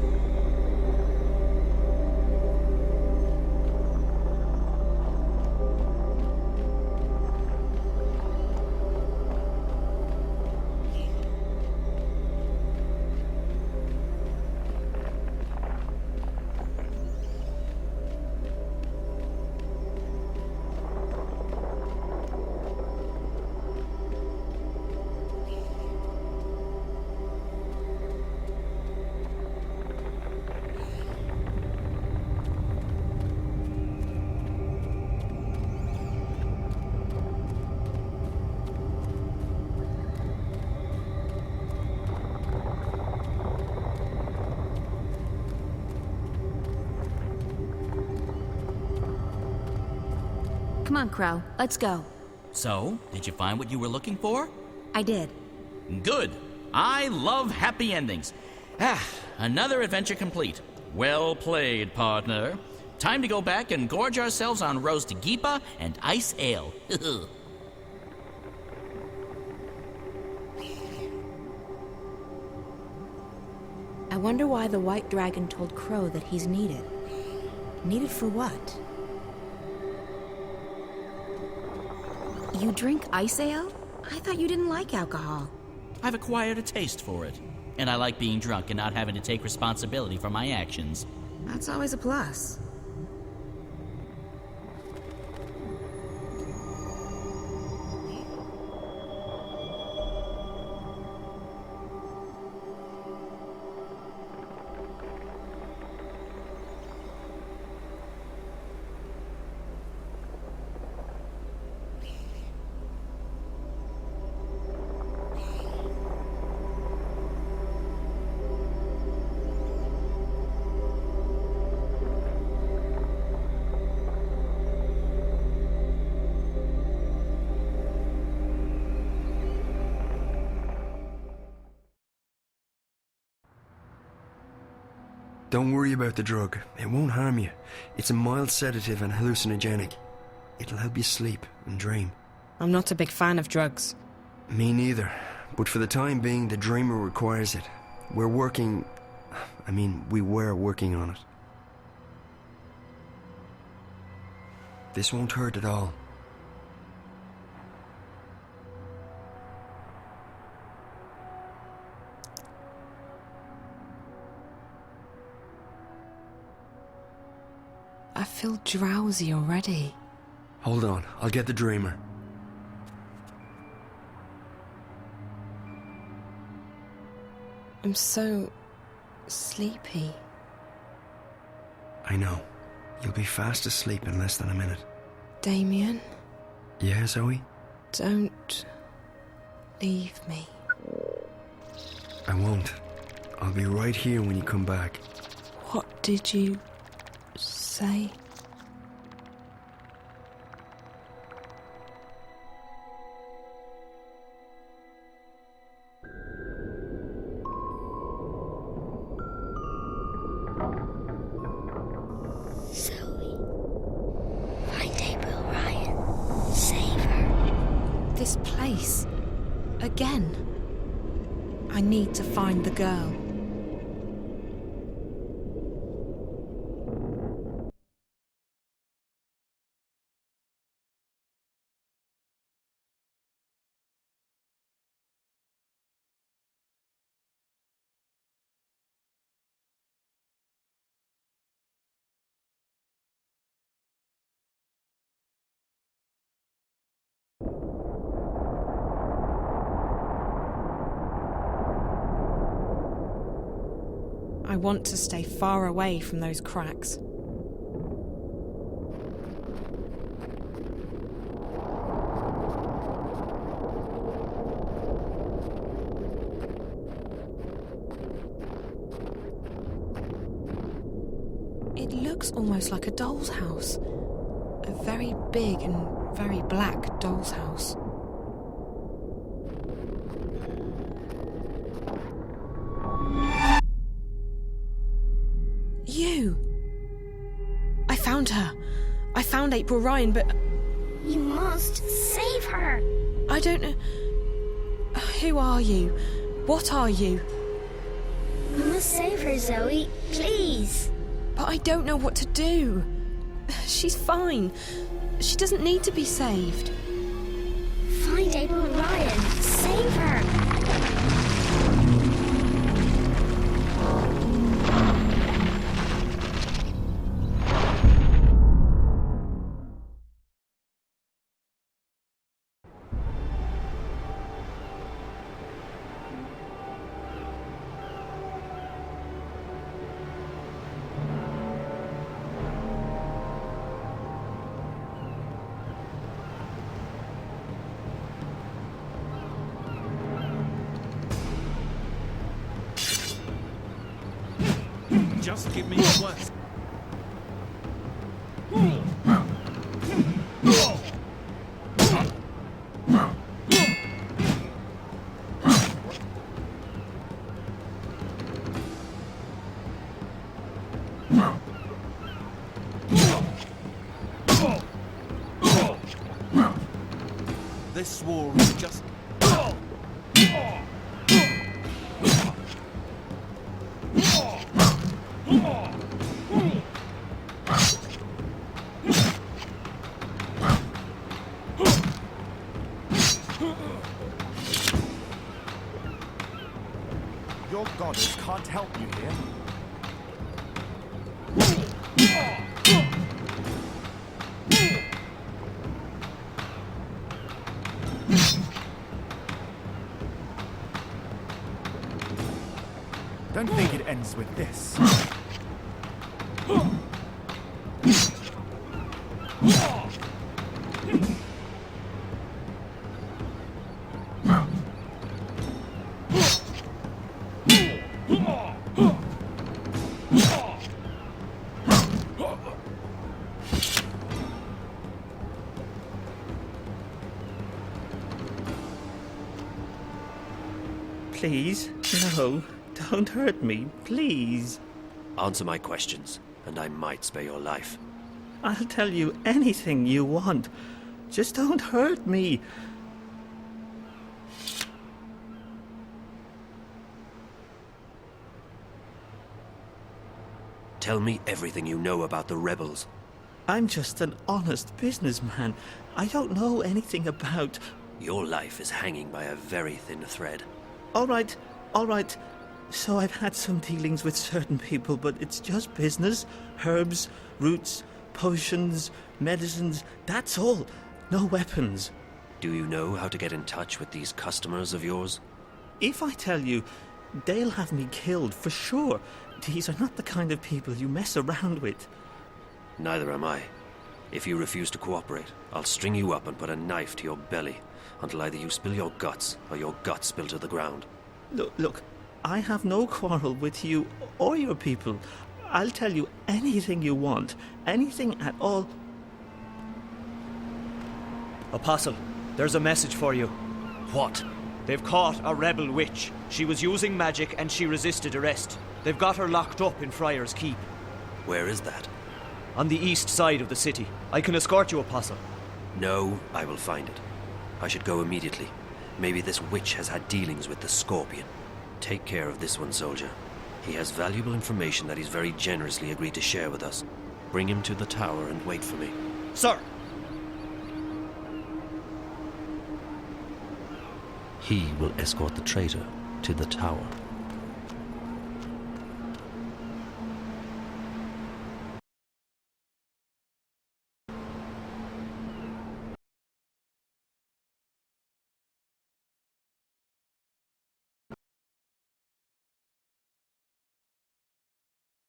Come on, Crow. Let's go. So, did you find what you were looking for? I did. Good. I love happy endings. Another adventure complete. Well played, partner. Time to go back and gorge ourselves on roast geepa and ice ale. I wonder why the White Dragon told Crow that he's needed. Needed for what? You drink ice ale? I thought you didn't like alcohol. I've acquired a taste for it. And I like being drunk and not having to take responsibility for my actions. That's always a plus. Don't worry about the drug. It won't harm you. It's a mild sedative and hallucinogenic. It'll help you sleep and dream. I'm not a big fan of drugs. Me neither. But for the time being, the dreamer requires it. We were working on it. This won't hurt at all. I feel drowsy already. Hold on, I'll get the dreamer. I'm so sleepy. I know. You'll be fast asleep in less than a minute. Damien, Yeah, Zoe? don't leave me. I won't. I'll be right here when you come back. What did you say? This place. Again. I need to find the girl. I want to stay far away from those cracks. It looks almost like a doll's house. A very big and very black doll's house. You! I found her. I found April Ryan, but... You must save her. I don't know... Who are you? What are you? You must save her, Zoe. Please. But I don't know what to do. She's fine. She doesn't need to be saved. Find April Ryan. Save her. Just give me your word. This war is just... Your goddess can't help you here. Don't think it ends with this. Please, no, don't hurt me, please. Answer my questions, and I might spare your life. I'll tell you anything you want. Just don't hurt me. Tell me everything you know about the rebels. I'm just an honest businessman. I don't know anything about... Your life is hanging by a very thin thread. All right. So I've had some dealings with certain people, but it's just business. Herbs, roots, potions, medicines, that's all. No weapons. Do you know how to get in touch with these customers of yours? If I tell you, they'll have me killed for sure. These are not the kind of people you mess around with. Neither am I. If you refuse to cooperate, I'll string you up and put a knife to your belly until either you spill your guts or your guts spill to the ground. Look, I have no quarrel with you or your people. I'll tell you anything you want, anything at all. Apostle, there's a message for you. What? They've caught a rebel witch. She was using magic and she resisted arrest. They've got her locked up in Friar's Keep. Where is that? On the east side of the city. I can escort you, Apostle. No, I will find it. I should go immediately. Maybe this witch has had dealings with the Scorpion. Take care of this one, soldier. He has valuable information that he's very generously agreed to share with us. Bring him to the tower and wait for me. Sir! He will escort the traitor to the tower.